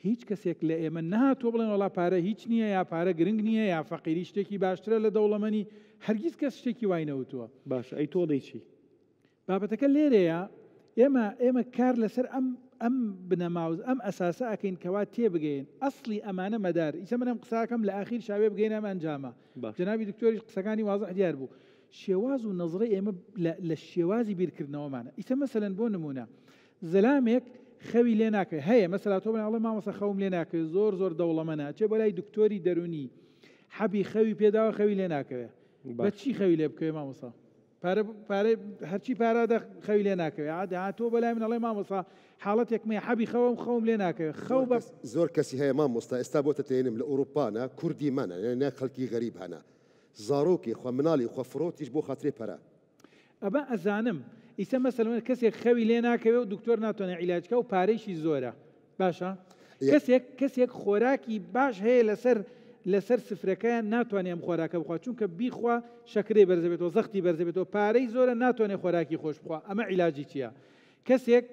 هیچ کەسێک لە ئێمە نهاتوە بڵێن وڵا پارە هیچ نییە یا پارە گرنگ نییە یا فەقیری شتێکی باشترە لە دەوڵەمەنی هەرگیز کەس شتێکی وای نەوتووە باش ئەی تۆ دەیچی بابەتەکە لێرەیە ئێمە کار لەسەر ئەم بنەماوز ئەم ئەساسە ئەکەین کەوا تێبگەین ئەسڵی ئەمانە مەدار ئیسە منم قساکەم لە ئاخیر شاوێ بگەین ئەم ئەنجامە جەنابی دکتۆریش قسەکانی وازح دیار بوو شێواز و نەزڕی ئێمە لە شێوازی بیرکردنەوەمانە ئیسە مەسەلەن بۆ نمونە زەلامێک خەوی لێ ناکەێت هەیە مەسەلا تۆ بڵێ مامۆستا خەوم لێ ناکەوێت زۆر دەوڵەمەنە چێ بۆ لای دکتۆری دەرونی حەبی خەوی پێداوە خەوی لێ ناکەوێت بە چی خەوی لێ بکەوێت مامۆستا پارە هەرچی پارادە خەوی لێ ناکەوێت عادە تۆ بەلای من ئەڵێ مامۆستا حاڵەتێکمە حەبی خەوم لێ ناکەوێت خەو بە زۆر کەسی هەیە مامۆستا ئێستا بۆ تێنم لە ئەوروپانە کوردی منە نە خەڵکی غەریب هەنا زارۆکی خۆ مناڵی خۆ فرۆتیش بۆ خاطرێ پەرە ئەبە ئەزانم ئیسە مەسەلەن کەسێک خەوی لێ ناکەوێت و دکتۆر ناتوانێت عیلاجکە و پارەیشی زۆرە باشە کەسێک خۆراکی باش هەیە لەسەر سفرەکەیان ناتوانێت ئەم خۆراکە بخوا چونکە بیخوا شەکرەی بەرزەبێتەوە زەختی بەرزەبێتەوە پارەی زۆرە ناتوانێت خۆراکی خۆش بخوا ئەمە عیلاجی چییە کەسێک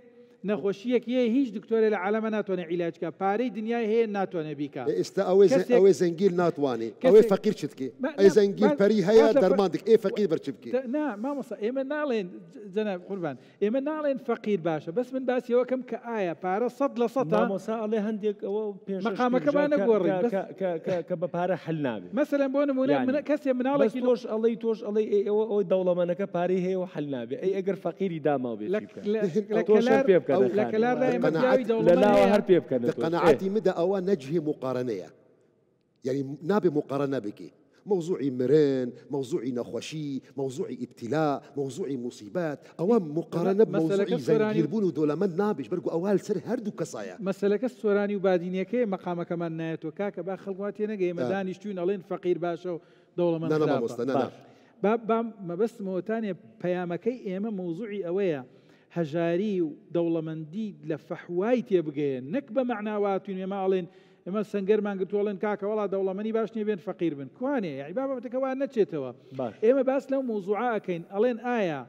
نەخۆشیەک هەیە هیچ دکتۆرە لە عالەمە ناتوانێت عیلاجکە پارەی دنیای هەیە ناتوانێت بیکە ئێستا ئەوەی زەنگیل ناتوانێت ئەوەی فەقیر چ بکێ ئەی زەنگیل پەری هەیە دەرماندێک ئێ فەقیر بەرچ بکێ نا مامۆستا ئێمە ناڵێن جەناب قوربان ئێمە ناڵێن فەقیر باشە بەس من باسیەوە کەم کە ئایا پارە 100% مامۆستا ئەڵێ هەندێک ئەوە مەقامەکەمان نەگۆڕین کە بە پارە حل نابێت مەسەلەن بۆ نمونە کەسێ مناڵێکی تۆش ئەڵێ ئەوەی دەوڵەمەنەکە پارەی هەیە و حل نابێت ئەی ئەگەر فەقیری داماو بێت قناعاتي مدى أو نجهي مقارنية يعني نابي مقارنة بكي موضوعي مرن موضوعي نخوشي موضوعي ابتلاء موضوعي مصيبات أو مقارنة بموضوعي زنجير بونو دولا من نابش برقو أوال سر هردو كصايا مسألة السوراني وبادينيكي مقام كمان نايتو كاكا با خلقواتي نجي مدانيشتون ألين فقير باشا دولة من خلافة لا ما بس موتاني بيامكي إما موضوعي أويا هەژاری و دەوڵەمەندی لە فەحوای تێبگەیە نەک بە معناواتون ئێمە ئەڵێن ئێمە سەنگەرمان گرتوڵێن کاکە وڵا دەوڵەمەنی باش نیە بێن فەقیر بن کوانێ یعنی بابەتەکەوان نەچێتەوە ئێمە باس لەو مۆزوعە ئەکەین ئەڵێن ئایا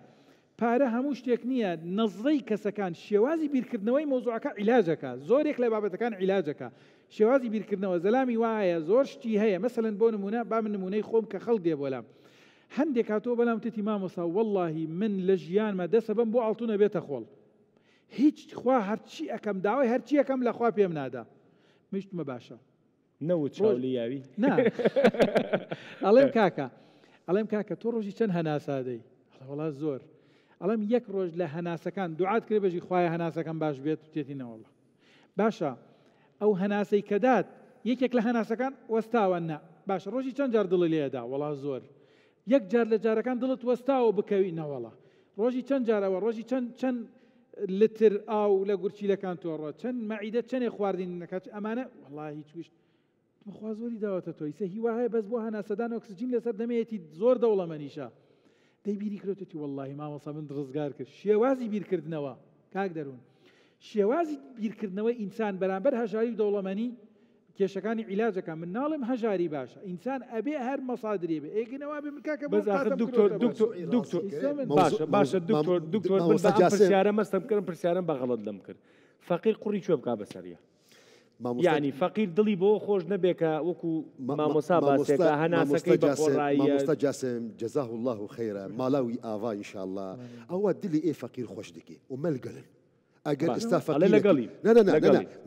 پارە هەموو شتێک نییە نەزڕەی کەسەکان شێوازی بیرکردنەوەی مۆزوعەکە عیلاجەکە زۆرێک لە بابەتەکان عیلاجەکە شێوازی بیرکردنەوە زەلامی وایە زۆر شتی هەیە مەسەلەن بۆ نمونە با من نمونەی خۆم کە خەڵک دێ بۆلام هەندێک هاتۆ بەلام تێتی مامۆستا وەڵڵاهی من لە ژیانمە دەسەبم بۆ ئاڵتونە بێتە خۆڵ هیچ خوا هەرچی ئەەکەم داوای هەرچی ئەەکەم لە خوا پێم نادا میشتمە باشە نەوت چاولی یاوی ئەڵێم کاکە تۆ ڕۆژی چەند هەناسادەی وڵات زۆر ئەڵێم یەک ڕۆژ لە هەناسەکان دوعات کرێ بەژی خوایە هەناسەکەم باش بێت و تێتی نەوەڵە باشە ئەو هەناسەی کەدات یەکێک لە هەناسەکان وەستاوە نا باشە ڕۆژی چەند جار دڵی لێدا وڵات زۆر یەک جار لە جارەکان دڵت وەستاوە بکەوی نەوەڵە ڕۆژی چەند جارەوە ڕۆژی چەند لتر ئاو لە گورچیلەکان تۆڕە چەند مەعیدە چەندێک خواردین نەکات ئەمانە وەڵڵاهی هیچ گوشت خوا زۆری داوەتە تۆی سە هیوا هەیە بەس بۆ هەناسەدان ئۆکسجین لەسەر دەمەیەتی زۆر دەوڵەمەنیشە دەیبیری کرێتەتی وەڵڵاهی مامۆستا من ڕزگار کرد شێوازی بیرکردنەوە کاک دەروون شێوازی بیرکردنەوەی ئینسان بەرامبەر هەژاری و دەوڵەمەنی کێشەکانی عیلاجەکە من ناڵێم هەژاری باشە ئینسان ئەبێ هەر مەسادرێ بێ ئێگەنەوە بێ کاکە باشە دکتۆر پرسیارە مەستەم کردم پرسیارم بە غەڵەت لەم کرد فەقیر قوڕی کوێ بکا بەسەریە یعنی فەقیر دڵی بۆ خۆش نەبێکە وەکو مامۆسا باسێکە هەناسەکەی بە خۆڕایی مامۆستا جاسم جەزاه الله خەیرە ماڵاوی ئاوا ئینشاءالله ئەوە دلی ئێ فەقیر خۆش دەکێ و مەلگەلن ئەگەر ئستا فەقیرێکی نا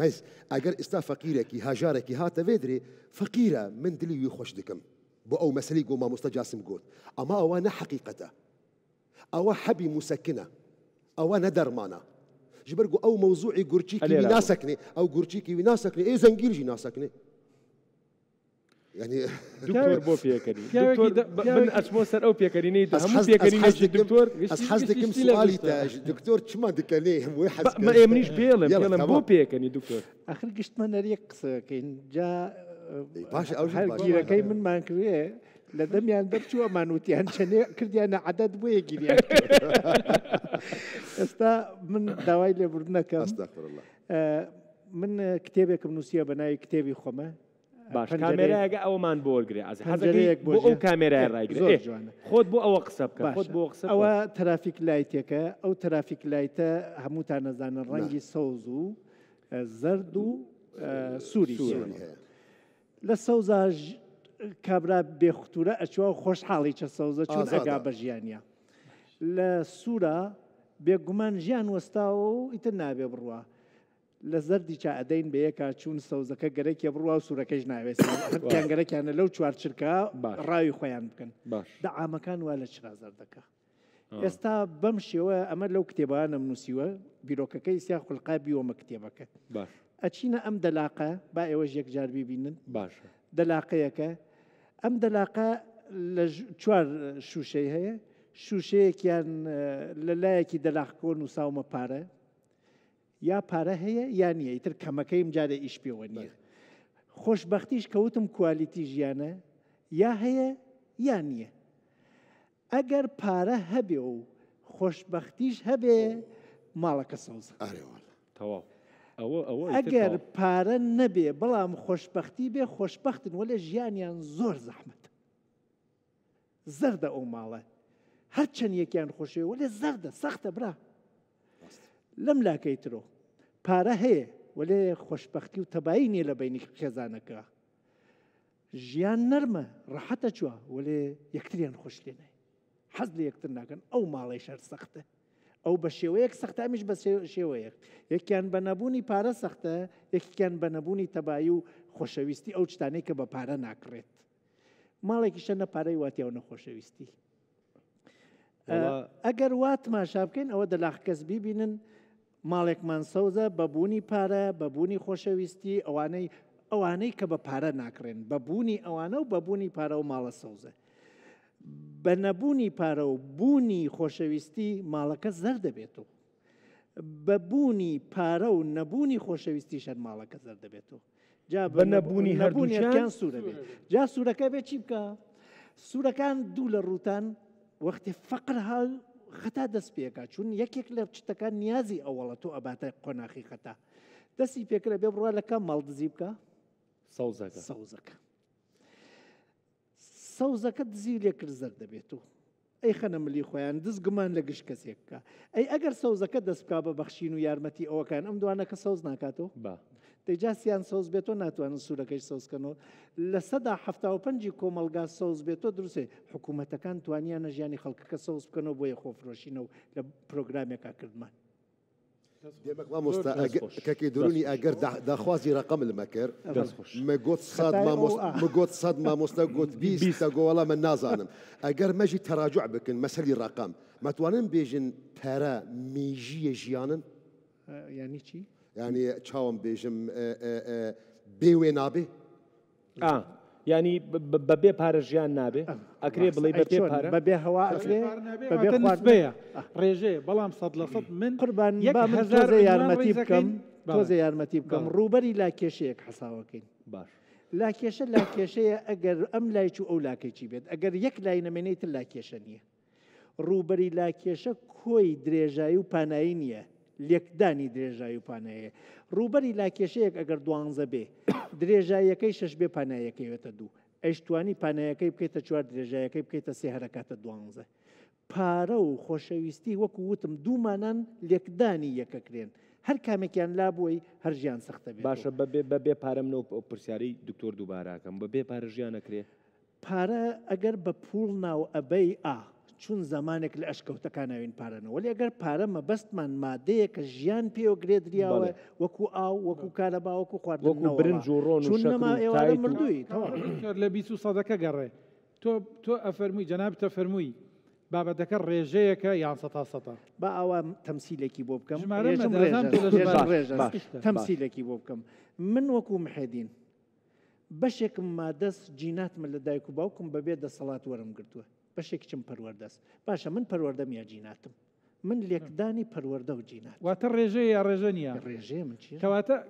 بەس ئەگەر ئستا فەقیرێکی هاژارێکی هاتە بێدرێ فەقیرە من دلی وی خۆش دەکەم بۆ ئەو مەسەلەی گۆ مامۆستا جاسم گوت ئەمە ئەوە نە حەقیقەتە ئەوە حەبی موسەکنە ئەوە نە دەرمانە ji ber ku ew mewzuî gurçîkî wî nasekne ew gurçîkî wî nasekne ê zengîr jî nasekne yani دكتور بۆ پێکەنی من ئەچمۆ سەر ئەو پێکەنینەی هەموو پێکەنینێکی دکتۆر ez hez dikim sualî te doktor çima dikenê hemû hez منیش پێڵم بۆ پێکەنی دکتۆر آخر گشتمانە یەک قسەکەین جا باش ئەو گیرەکەی منمان کردێ لە دەمیان دەرچووە مانوتیان چەنێ کردیانە عەدەد بۆ یەگیریان ئێستا من داوای لێبوردنەکەم من کتێبێکم نووسیە بە ناوی کتێبی خۆمە باش کامێرایەکە ئەومان بۆ وەرگێ حەزەکەی بۆ ئەو کامێرای ڕایگرێ خۆت بۆ ئەوە قسە بکە خۆت بۆ قسە ئەوە ترافیک لایتێکە ئەو ترافیک لایتە هەمووتان نەزانن ڕەنگی سەوز و زەرد و سووری لە سەوزاژ کابرا بێخوتورە ئەچوە خۆشحاڵی چە سەوزە چون ئەگا بە ژیانیا لە سوورە بێگومان ژیان وەستاوە و ئیتر نابێ بڕوە لە زەردی چا ئەدەین بە یەکە چون سەوزەکە گەرەێکی بڕوە و سوورەکەش ناوێت گەرەکیانە لەو چوار چرکە ڕاوی خۆیان بکەن دەعامەکان وا لە چرا زەردەکە ئێستا بەم شێوە ئەمە لەو کتێبانە نووسیوە بیرۆکەکەی سیا خوڵقا بیوەمە کتێبەکە ئەچینە ئەم دەلاقە با ئێوەش یەکجار ببینن باشە دەلاقەیەکە ئەم دەلاقە لە چوار شوشەی هەیە شوشەیەکیان لە لایەکی دەلاقکۆ نووساومە پارە یا پارە هەیە یان نییە ئیتر کەمەکەیم جارە ئیش پێوە نییە خۆشببختیش کەوتم کوالیتی ژیانە یا هەیە یان نییە ئەگەر پارە هەبێ و خۆشببختیش هەبێ ماڵەکە سەوزە تەواو ئەگەر پارە نەبێ بەڵام خۆشببختی بێ خۆشببختن وەلە ژیانیان زۆر زەحمەت زەردە ئەو ماڵە هەرچەند یەکیان خۆشێ وەلێ زەردە سەختە برا لەم لاکەی ترۆ پارە هەیە وەلێ خۆشببختی و تەبایی نیە لە بینی خێزانەکە ژیان نەرمە ڕەحەتە چووە وەلێ یەکتریان خۆش لێنێ حەز لە یەکتر ناکەن ئەو ماڵی شەر سەختە ئەو بە شێوەیەک سەختە ئەمیش بە شێوەیەک یەکیان بە نەبوونی پارە سەختە یەکیان بە نەبوونی تەبایی و خۆشەویستی ئەو شتانەی کە بە پارە ناکڕێت ماڵێکیشە نە پارەی واتیاو نەخۆشەویستی ئەگەر واتماشا بکەین ئەوە دەلاخکەس بیبینن ماڵێکمان سەوزە بەبوونی پارە بەبوونی خۆشەویستی ئەوانەی کە بە پارە ناکڕێن بەبوونی ئەوانە و بەبوونی پارە و ماڵە سەوزە بە نەبوونی پارە و بوونی خۆشەویستی ماڵەکە زەر دەبێتەوە بەبوونی پارە و نەبوونی خۆشەویستی شەر ماڵەکە زەر دەبێتەوە جا بە نەبوونی هەردووکیان سوورە بێت جا سوورەکە بێت چی بکە سوورەکان دوو لە ڕووتان وەختی فەقر هەڵ خەتا دەست پێکە چون یەکێک لە شتەکان نیازی ئەوڵە تۆ ئەباتە قۆناخی خەتا دەستی پێکرە بێ بڕوە لەکە ماڵدزی بکە سەوزەکە سەوزەکە دزی لێکرد زەر دەبێت و ئەی خەنە ملی خۆیان دز گومان لە گشت کەسێک بکە ئەی ئەگەر سەوزەکە دەست بکا بە بەخشین و یارمەتی ئەوەکان ئەم دوانە کە سەوز ناکاتەوە دەیجاسییان سەوز بێتەوە ناتوانن سوورەکەی سەوزکەنەوە لە سەدا 75 کۆمەلگا سەوز بێتەوە دروستێ حکوومەتەکان توانیانە ژیانی خەڵکەکە سەوز بکەنەوە بۆیە خۆفرۆشینە و لە پرۆگرامێکا کردمان کەکی درونی ئەگەر داخوازی ڕقم لمەکرد مگوت سەد مامۆستا گوت 20 گۆوەڵە من نازانم ئەگەر مەژی تەراجوع بکن مەسەلی ڕقم مەتوانن بێژن پەرە میژیە ژیانن یعنی چی؟ یعنی چاوم بێژم بێوێ نابێ ینی بەبێ پارە ژیان نابێ ئەکرێ بڵێ بەبێ پارە بەبێ هەوا بەبێ ڕێژێ بەڵام 100% من قوربان تۆزە یارمەتی بکەم تۆزە یارمەتی بکەم ڕوبەری لاکێشەیەک حەساوەکەین باش لاکێشە لاکێشەیە ئەگەر ئەم لای چوو ئەو لاکێکی بێت ئەگەر یەک لای نەمێنێتتر لاکێشە نییە ڕوبەری لاکێشە کۆی درێژایی و پانایی نییە لێکدانی درێژایی و پانایە ڕوبەری لاکێشەیەک ئەگەر 12 بێ درێژاییەکەی 6 بێ پانایەکەیوێتە 2 ئەیشتوانی پانایەکەی بکەیتە 4 درێژایەکەی بکەیتە 3 هەرەکاتە 12 پارە و خۆشەویستی وەکو وتم دوومانان لێکدانی یەکەکرێن هەر کامێکیان لابووی هەر ژیان سەختە بێت باشە بەبێ پارە منەوە پرسیاری دکتۆر دووباراکەم بەبێ پارە ژیان نەکرێ پارە ئەگەر بە پوڵ ناو ئەبەی چون زمانێک لە ئەشکەوتەکاناوین پارەنەوە ولی ئەگەر پارە مەبەستمان مادەیە کە ژیان پێوەگرێ دریاوە وەکو ئاو وەکو کارەبا وەکو وەکو برنج و ڕۆن و شەکر و ئێوارە مردووی لە 20 سەدەکە گەڕێ تۆ ئەفەرمووی جەناب تەفەرمووی بابەتەکە ڕێژەیەکە یان سەتا با ئەوە تەمسیلێکی بۆ بکەم ژمارە تەمسیلێکی بۆ بکەم من وەکو محێدین بەشێکم مادەست جیناتمە لە دایک و باوکم بەبێ دەسەڵات وەرم گرتووە بەشێکم پەروەردەست باشە من پەروەردەم یا جیناتم من لێکدانی پەروەردە و جینات واتە ڕێژەیە یا ڕێژە نییە ڕێژەیە من چی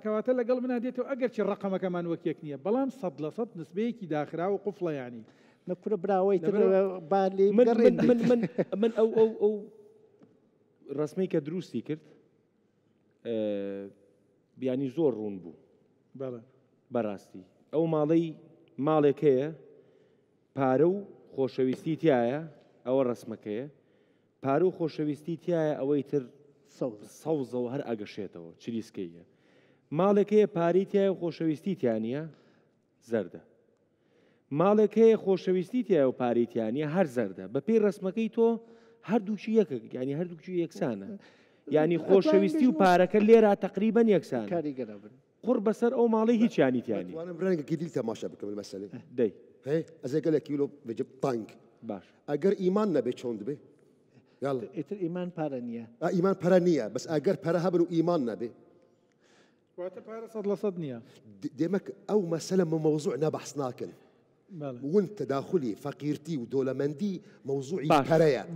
کەواتە لەگەڵ منە دێتەوە ئەگەر چی ڕقەمەکەمان وەکێک نییە بەڵام 100% نسبەیەکی داخرا و قوفڵە ینی نەکورە براوەی بالی من ئەو ڕسمەی کە دروستی کرد بیانی زۆر ڕوون بوو بەڕاستی ئەو ماڵێک هەیە پارە و خۆشەویستی تایە ئەوە ڕسمەکەیە پارە و خۆشەویستی تایە ئەوەی تر سەوزە و هەر ئەگەشێتەوە چریسکەیە ماڵێک هەیە پارەی تایە و خۆشەویستی تیانە زەردە ماڵێک هەیە خۆشەویستی تایە و پارەی تیانە هەر زەردە بە پێی ڕسمەکەی تۆ هەردووچی یەکە ینی هەردووچی یەکسانە ینی خۆشەویستی و پارەکە لێرە تەقریبەن یەکسان قڕ بەسەر ئەو ماڵی هیچ یانی تیانی ڕەنگەکی دیل تەماشا بکەم مەسەلێ دەی ئەزێگەلە کیلۆ بێجە بانک باش ئەگەر ئیمان نەبێت چۆن دەبێ ئیتر ئیمان پارە نییە ئیمان پەرە نییە بەس ئەگەر پەرە هەبن و ئیمان نەبێ پارە 100% نییە دێمەک ئەو مەسەلە مەوزوع نەبەحث ناکەن ون تداخلي فقيرتي ودولمندي موضوعي كريا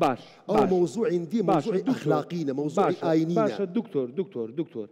او موضوع عندي موضوع اخلاقينا موضوع اينينا باشا دكتور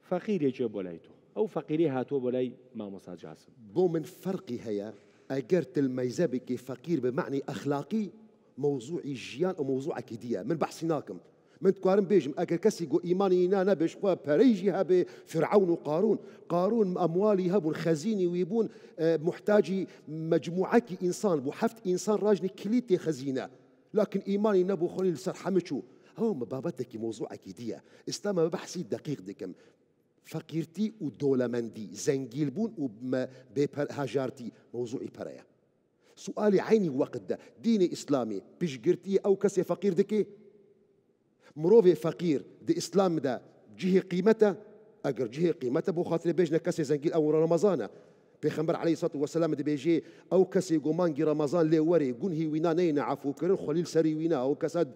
فقير يجي بولايتو او فقيري هاتو بولاي ما مصاد جاسم بو من فرقي هيا اجرت الميزبكي فقير بمعنى اخلاقي موضوعي جيان او موضوع اكيديه من بحثناكم من تقارن بيجم اگر كسي جو ايماني نانا بيش خوا بريجي هبه فرعون وقارون قارون اموالي هبون خزيني ويبون محتاجي مجموعه انسان بو حفت انسان راجني كليتي خزينه لكن ايماني نبو خليل سرحمتشو هو مبابتك موضوع اكيديه اسلام بحثي دقيق دكم فقيرتي ودولمندي زنجيلبون وبيبر هاجارتي موضوعي برايا سؤالي عيني وقت ده ديني اسلامي بيشقرتي او كسي فقير دكي مروفي فقير دي اسلام ده جهه قيمته اجر جهه قيمته بو خاطر بيجنا كسي زنجيل او رمضان بيخمر عليه الصلاه والسلام دي بيجي او كسي قومانجي رمضان لي وري قنهي وينا نينا عفو كرن خليل سري وينا او كسد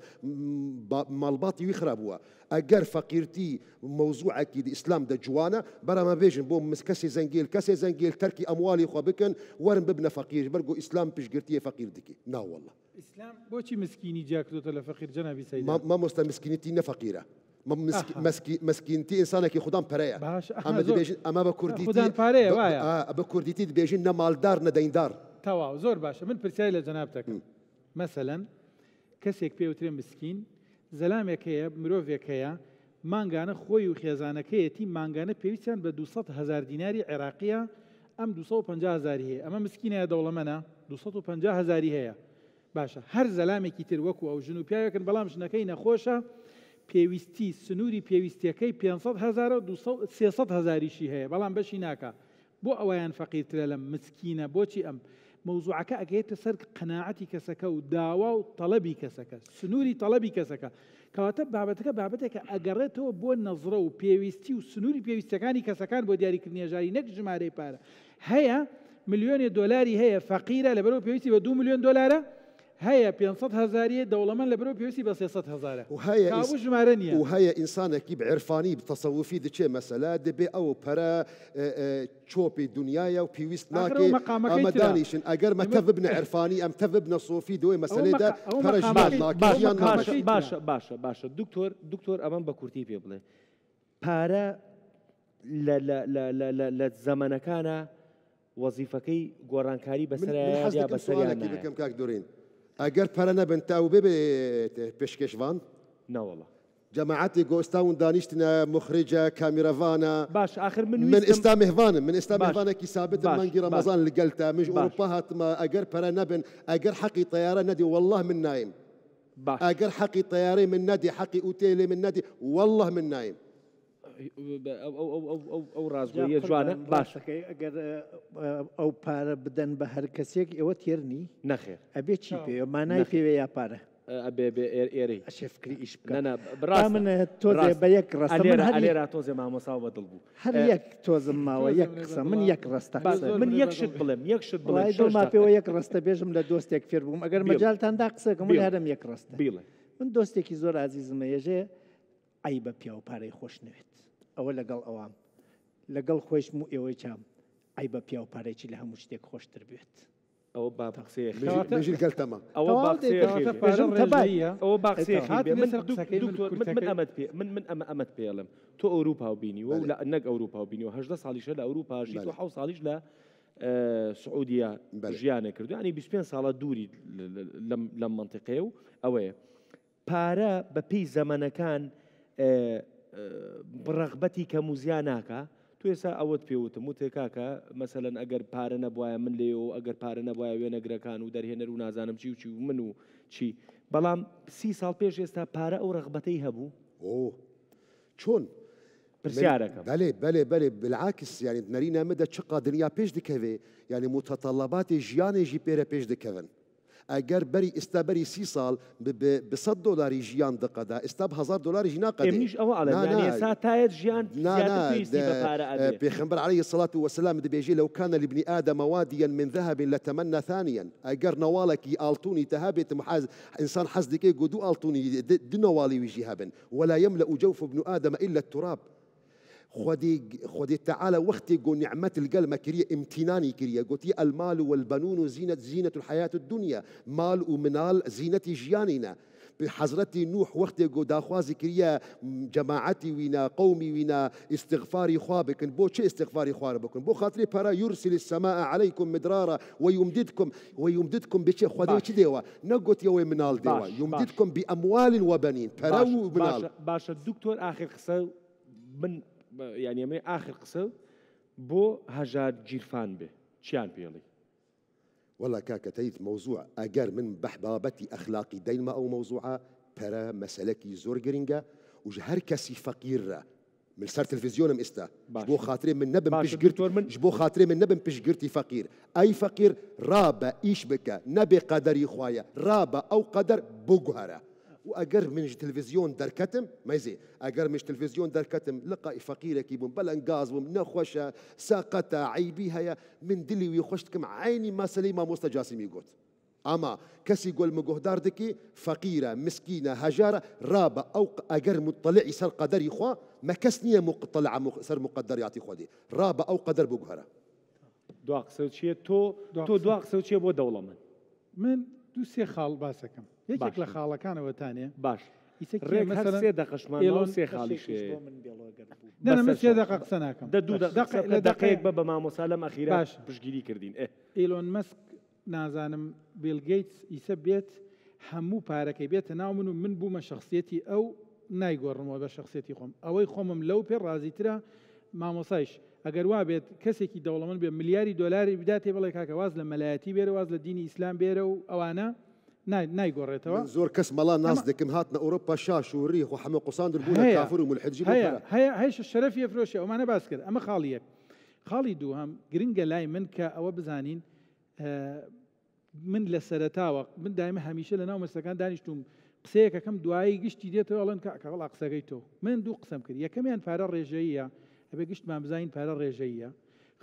مالباطي ويخربوا اجر فقيرتي موضوع اكيد اسلام ده جوانا برا ما بيجن بو كسي زنجيل تركي اموالي خو بكن ورن ببنا فقير برقو اسلام بيشقرتي فقير دكي نا والله اسلام بوشي مسكيني جاك دوت فقير جنابي سيد ما مستا مسكينتي فقيره مسكينتي انسانك خدام برايا اما بكرديتي خدام برايا وايا بكرديتي بيجن مالدار نديندار توا زور باشا من برساله لجنابتك مثلا كسيك بيوتري مسكين زلامك هي مروفيك هي مانغانا خوي وخيزانكيتي مانغانا بيوتان ب 200,000 ديناري عراقيه ام 250,000 هي اما مسكينه دولمنا 250,000 هي باشا هر زلامێکی تر وەکو ئەو ژن و پیاوێکن بەڵام ژنەکەی نەخۆشە پێویستی سنووری پێویستیەکەی 500,000 و 300,000 هەیە بەڵام بەشی ناکە بۆ ئەویان فەقیرترە لەم مسکینە بۆچی ئەم مەوزوعەکە ئەگەیتە سەر قەناعەتی کەسەکە و داوا و تەڵەبی کەسەکە سنووری تەڵەبی کەسەکە کەواتە بابەتەکە بابەتێکە ئەگەڕێتەوە بۆ نەزرە و پێویستی و سنووری پێویستەکانی کەسەکان بۆ دیاریکردنی ژاری نەک ژمارەی پارە هەیە ملیۆنی دۆلاری هەیە فەقیرە لەبەرەوە پێویستی بە 2 ملیۆن دۆلارە هيا 500,000 دولمان لبرو بيوسي بس 600,000 وهي انسان كيب عرفاني بتصوفي دشي مساله دبي او برا تشوبي دنيايا وبيويست ناكي اما دانيشن اگر ما تذبنا عرفاني ام تذبنا صوفي دوي مساله ده باشا دكتور امان بكورتي بيبله بارا لا زمانه كان وظيفكي غورانكاري بسريا يا بسريا كم كاك دورين اگر پرنا بنتاو ببي بشكشوان لا والله جماعتي جوستاون دانيشتنا مخرجه كاميرافانا باش اخر من استامهفان من استامهفانا كي ثابت مانجي رمضان اللي قلتها مش اوروبا هات ما اگر پرنا بن اگر حقي طياره نادي والله من نايم باش اگر حقي طياره من نادي حقي اوتيلي من نادي والله من نايم او رازگویی جوانه باش اگر او پارە بدەن بە هەر کەسێک ئێوە تێرنی نەخێر ئەبێ چی پێ مانای پێوێ یا پارە ئێرەی ئەشێفکری ئیش نەنا بڕاست منە تۆزێ بە یەک ڕستە ئەلێرا تۆزێ مامۆسا بەدڵ بوو هەر یەک تۆزم ماوە یەک قسە من یەک ڕستە من یەک شت بڵێم یەک شت بڵێ دڵما پێوە یەک ڕستە بێژم لە دۆستێک فێر بووم ئەگەر مەجالتاندا قسەکەم من هەرم یەک ڕستە بیڵێ من دۆستێکی زۆر عزیزمە ێژێ ئای بە پیا و پارەی خۆش نوێت ئەوە لەگەڵ ئەوام لەگەڵ خۆشم و ئێوەی چام ئای بە پیا و پارێکی لە هەموو شتێک خۆشتر بێت ئەوە باقسەیە مژیل گەلتەمە ئەوە باقسەیە من ئەمەت پێڵم تۆ ئەوروپا و بینیوە و نەک ئەوروپا و بینیوە 18 ساڵیشە لە ئەوروپا ژیت و 7 ساڵیش لە سعودیا ژیانە کردو ینی 25 ساڵە دووری لەم منطقەیە و ئەوەیە پارە بە پێی زەمانەکان ڕەغبەتی کەم و زیان ناکە تو ێستا ئەوەت پێوتم و تێکاکە مەسەلەن ئەگەر پارە نەبوایە من لێ و ئەگەر پارە نەبوایە وێنەگرەکان و دەرهێنەر و نازانم چی و چی و من و چی بەڵام 30 ساڵ پێش ئێستا پارە ئەو ڕەغبەتەی هەبوو چۆن پرسیارەکەم بەێ بالعاکس یعنی نەرینە مدە چقا دنیا پێش دکەوێ یعنی متەتەڵەباتی ژیانێژی پێرە پێش دەکەون ئەگەر بەری ئێستا بەری 30 ساڵ ب $100 ژیان دقەدا ئێستا $1000 ناقەدێ ئێمنیش ئەوە ئەڵێ ساتایەت ژیان پێغەمبەر عليه الصلاة والسلام دەبێژێ لو كان لابن آدم واديا من ذهب لتمنى ثانيا ئەگەر نەواڵێکی ئاڵتونی تەهابێت ئینسان حەز دەکەی گۆ دوو ئاڵتونی دو نەواڵی ویژی هەبن ولا يملأ جوف ابن آدم إلا التراب خدي تعالى وقت يقول نعمة القلب كريه امتناني كريه قلت المال والبنون زينة الحياة الدنيا مال ومنال زينة جياننا بحضرتي نوح وقت يقول داخوازي كريه جماعتي وينا قومي وينا استغفاري خوابك بو شيء استغفاري خوابكم بو خاطري برا يرسل السماء عليكم مدرارا ويمددكم بشيء خدي شي ديوا نقول يا منال ديوا يمددكم بأموال وبنين برا ومنال باش الدكتور آخر قصة من يعني من آخر قصة بو هجار جيرفان به شيان بيلي والله كاكا تيت موضوع أجر من بحبابتي أخلاقي دايما أو موضوعة برا مسلكي زور جرينجا وجهر كسي فقير من صار تلفزيون مستا جبو خاطري من نبم بشجرت جبو خاطري من نبم بشجرتي فقير أي فقير رابا إيش بك نبي قدري خوايا رابا أو قدر بجهرة وأجر من تلفزيون دركتم ما يزي أجر مش تلفزيون دركتم لقى فقيرك يبون بلنجاز ومنخوشة ساقطة عيبيها من دلي ويخشتكم عيني ما سليمة مستجاسم يقول أما كسي يقول مجهدار دكي فقيرة مسكينة هجارة رابة أو أجر مطلع يصير قدر يخوا ما كسنية مطلع صار مقدر يعطي خودي رابة أو قدر بجهرة دواق سوتشي تو دواق سوتشي بو دولة من دوسي خال باسكم یەکێک لە خاڵەکانەوە تانێ باش ڕێک هەر سێ دەقەشمان سێ خاڵیشێ من سێ دقە قسە ناکەم لە دقەیەک بە مامۆسا لەم ئەخیرا پشتگیری کردین ئیلۆن مەسک نازانم بیل گەیتس ئیسە بێت هەموو پارەکەی بێتە ناو من بوومە شخصیەتی ئەو نایگۆڕمەوە بە شخصیەتی خۆم ئەوەی خۆمم لەو پێ ڕازیترە مامۆسایش ئەگەر وا بێت کەسێکی دەوڵەمەند بێ ملیاری دۆلاری بداتێ بڵێ کاکە واز لە مەلایەتی بێرە واز لە دینی ئیسلام بێرە و ئەوانە نایگۆڕێتەوە زۆر کەس مەڵا ناز دەکەم هاتنە ئەوروپا شاش و ڕیخ و هەمە قوساندر بوون کافر و ملحد هەیە شەرەفی فرۆشی ئەومانە باس کرد ئەمە خاڵی یەک خاڵی دووهەم گرنگە لای من کە ئەوە بزانین من لە سەرەتاوە من دایمە هەمیشە لە ناو مەسەکان دانیشتوم قسەیەکەکەم دوایی گشتی دێتەوە ئەڵێن کەڵا قسەکەی تۆ من دوو قسەم کرد یەکەمیان پارە ڕێژەیە ئەبێ گشتمان بزانین پارە ڕێژەیە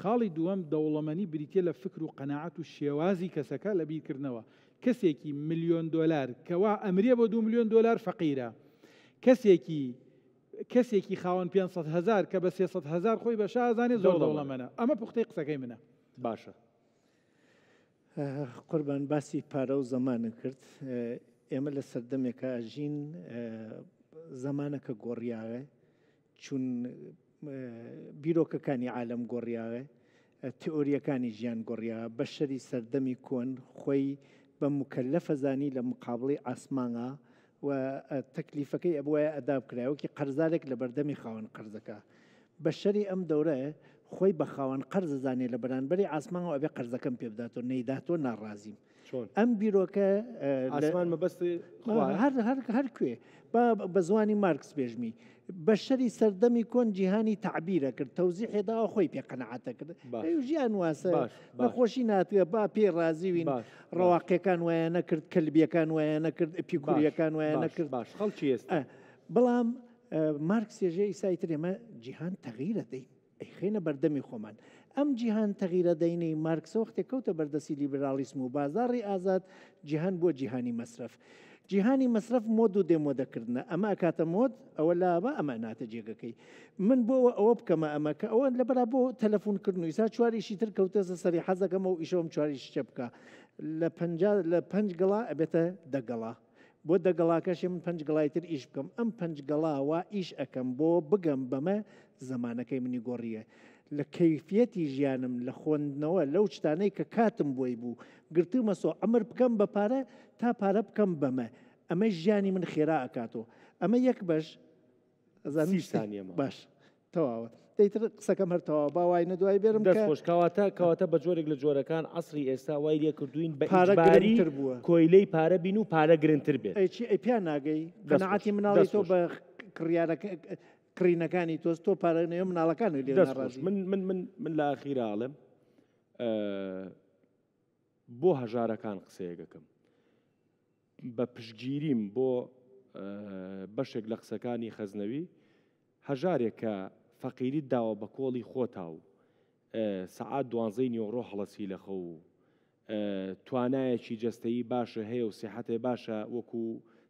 خاڵی دووەم دەوڵەمەنی بریتە لە فکر و قەناعەت و شێوازی کەسەکە لە بیرکردنەوە کەسێکی $1,000,000 کەوا ئەمرێ بۆ $2,000,000 فەقیرە کەسێکی خاوەن 500,000 کە بە 300,000 خۆی بە شازانێ زۆر دەوڵەمەنە ئەمە پوختەی قسەکەی منە باشە قوربان باسی پارە و زەمانە کرد ئێمە لە سەردەمێکە ژین زەمانەکە گۆڕیاوێ چون بیرۆکەکانی عالەم گۆڕیاوێ تئۆریەکانی ژیان گۆڕیا بەشەری سەردەمی کۆن خۆی بە مکەلەفە زانی لە مقابڵی ئاسمانە و تەکلیفەکەی ئەبووە ئەدا بکرایەوەکی قەرزارێک لە بەردەمی خاوەن قەرزەکە بەشەری ئەم دەورە خۆی بە خاوەن قەرز زانێ لە بەرانبەری ئاسمانەوە ئەبێ قەرزەکەم پێ بداتەوە نەیداتەوە ناڕازیم ئەم بیرۆکە ئاسمان مەبەستی هەر کوێ بە زوانی مارکس بێژمی بە شەری سەردەمی کۆن جیهانی تعبیرە کرد تەوزیحێداوە خۆی پێ قەنەعەتە کرد ژیان واسە نەخۆشی ناتوێ با پێ رازیوین ڕەواقیەکان وایە نەکرد کەلبیەکان وایە نەکرد ئەپیکوریەکان وایە نەکرد باش خەڵکی ئێستا بەڵام مارکس ێژێ ئیسای تر ئێمە جیهان تەغیرە دەین ئەیخێنە بەردەمی خۆمان ئەم جیهان تەغیرە دەینەی مارکسە وەختێک کەوتە بەردەسی لیبرالیسم و بازاڕی ئازاد جیهان بۆ جیهانی مەصرف جیهانی مەصرف مۆد و دێمۆدەکردنە ئەمە ئەکاتە مۆد ئەوە لابە ئەمە ناتە جێگەکەی من بۆ ئەوە بکەمە ئەمەکە ئەوە لەبەرا بۆ تەلەفۆنکردن و ئیسا چواریشی تر کەوتەسە سەری حەزەکەمە و ئیشەوەم چواریش چە بکە لە 5 گەڵا ئەبێتە دەگەڵا بۆ دەگەڵاکەشی من 5 گەڵای تر ئیش بکەم ئەم 5 گەڵاوە ئیش ئەەکەم بۆ بگەم بەمە زمانەکەی منی گۆڕیە لە کەیفیەتی ژیانم لە خوێندنەوە لەو شتانەی کە کاتم بۆی بوو گرتومە سۆ ئەمر بکەم بە پارە تا پارە بکەم بەمە ئەمە ژیانی من خێرا ئەکاتەوە ئەمە یەک بەش باش تەواوە دەیتر قسەکەم هەرتەوە باوای نەدوای بێرم دەستخۆش کەواتە بە جۆرێک لە جۆرەکان عەسری ئێستا وای لێ کردوین بە ئیجباری کۆیلەی پارە بین و پارە گرنگتر بێت ئەی پیان ناگەی قەنەعەتی مناڵی تۆ بە کڕیارەکە کڕینەکانی تۆست تۆ پارەنەوە مناڵەکانی لێ ناڕازی من لە ئاخیر عاڵم بۆ هەژارەکان قسەیەکەکەم بە پشتگیریم بۆ بەشێک لە قسەکانی خەزنەوی هەژارێک کە فەقیری داوە بە کۆڵی خۆتا و سەعات 12 نیۆڕۆ هەڵەسی لەخە و توانایەکی جەستەیی باشە هەیە و سیحەتێ باشە وەکو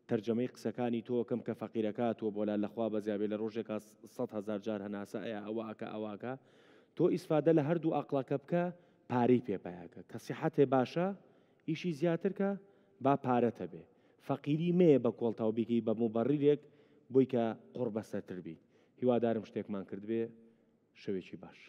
تەرجەمەی قسەکانی تۆکەم کە فەقیرەکاتەوە بۆ لەخوا بەزیابێ لە ڕۆژێکا 100,000 جار هەناسە ئەیە ئەوواکە ئەواکە تۆ ئیسفادە لە هەردوو ئەقڵەکە بکە پارەی پێپایەکە کە سیحەتێ باشە ئیشی زیاترکە با پارەتە بێ فەقیری مێ بە کۆڵتاوبیکەی بە موبەڕیرێک بۆی کە قڕ بەسەرتر بی هیوادارم شتێکمان کرد بێ شەوێکی باش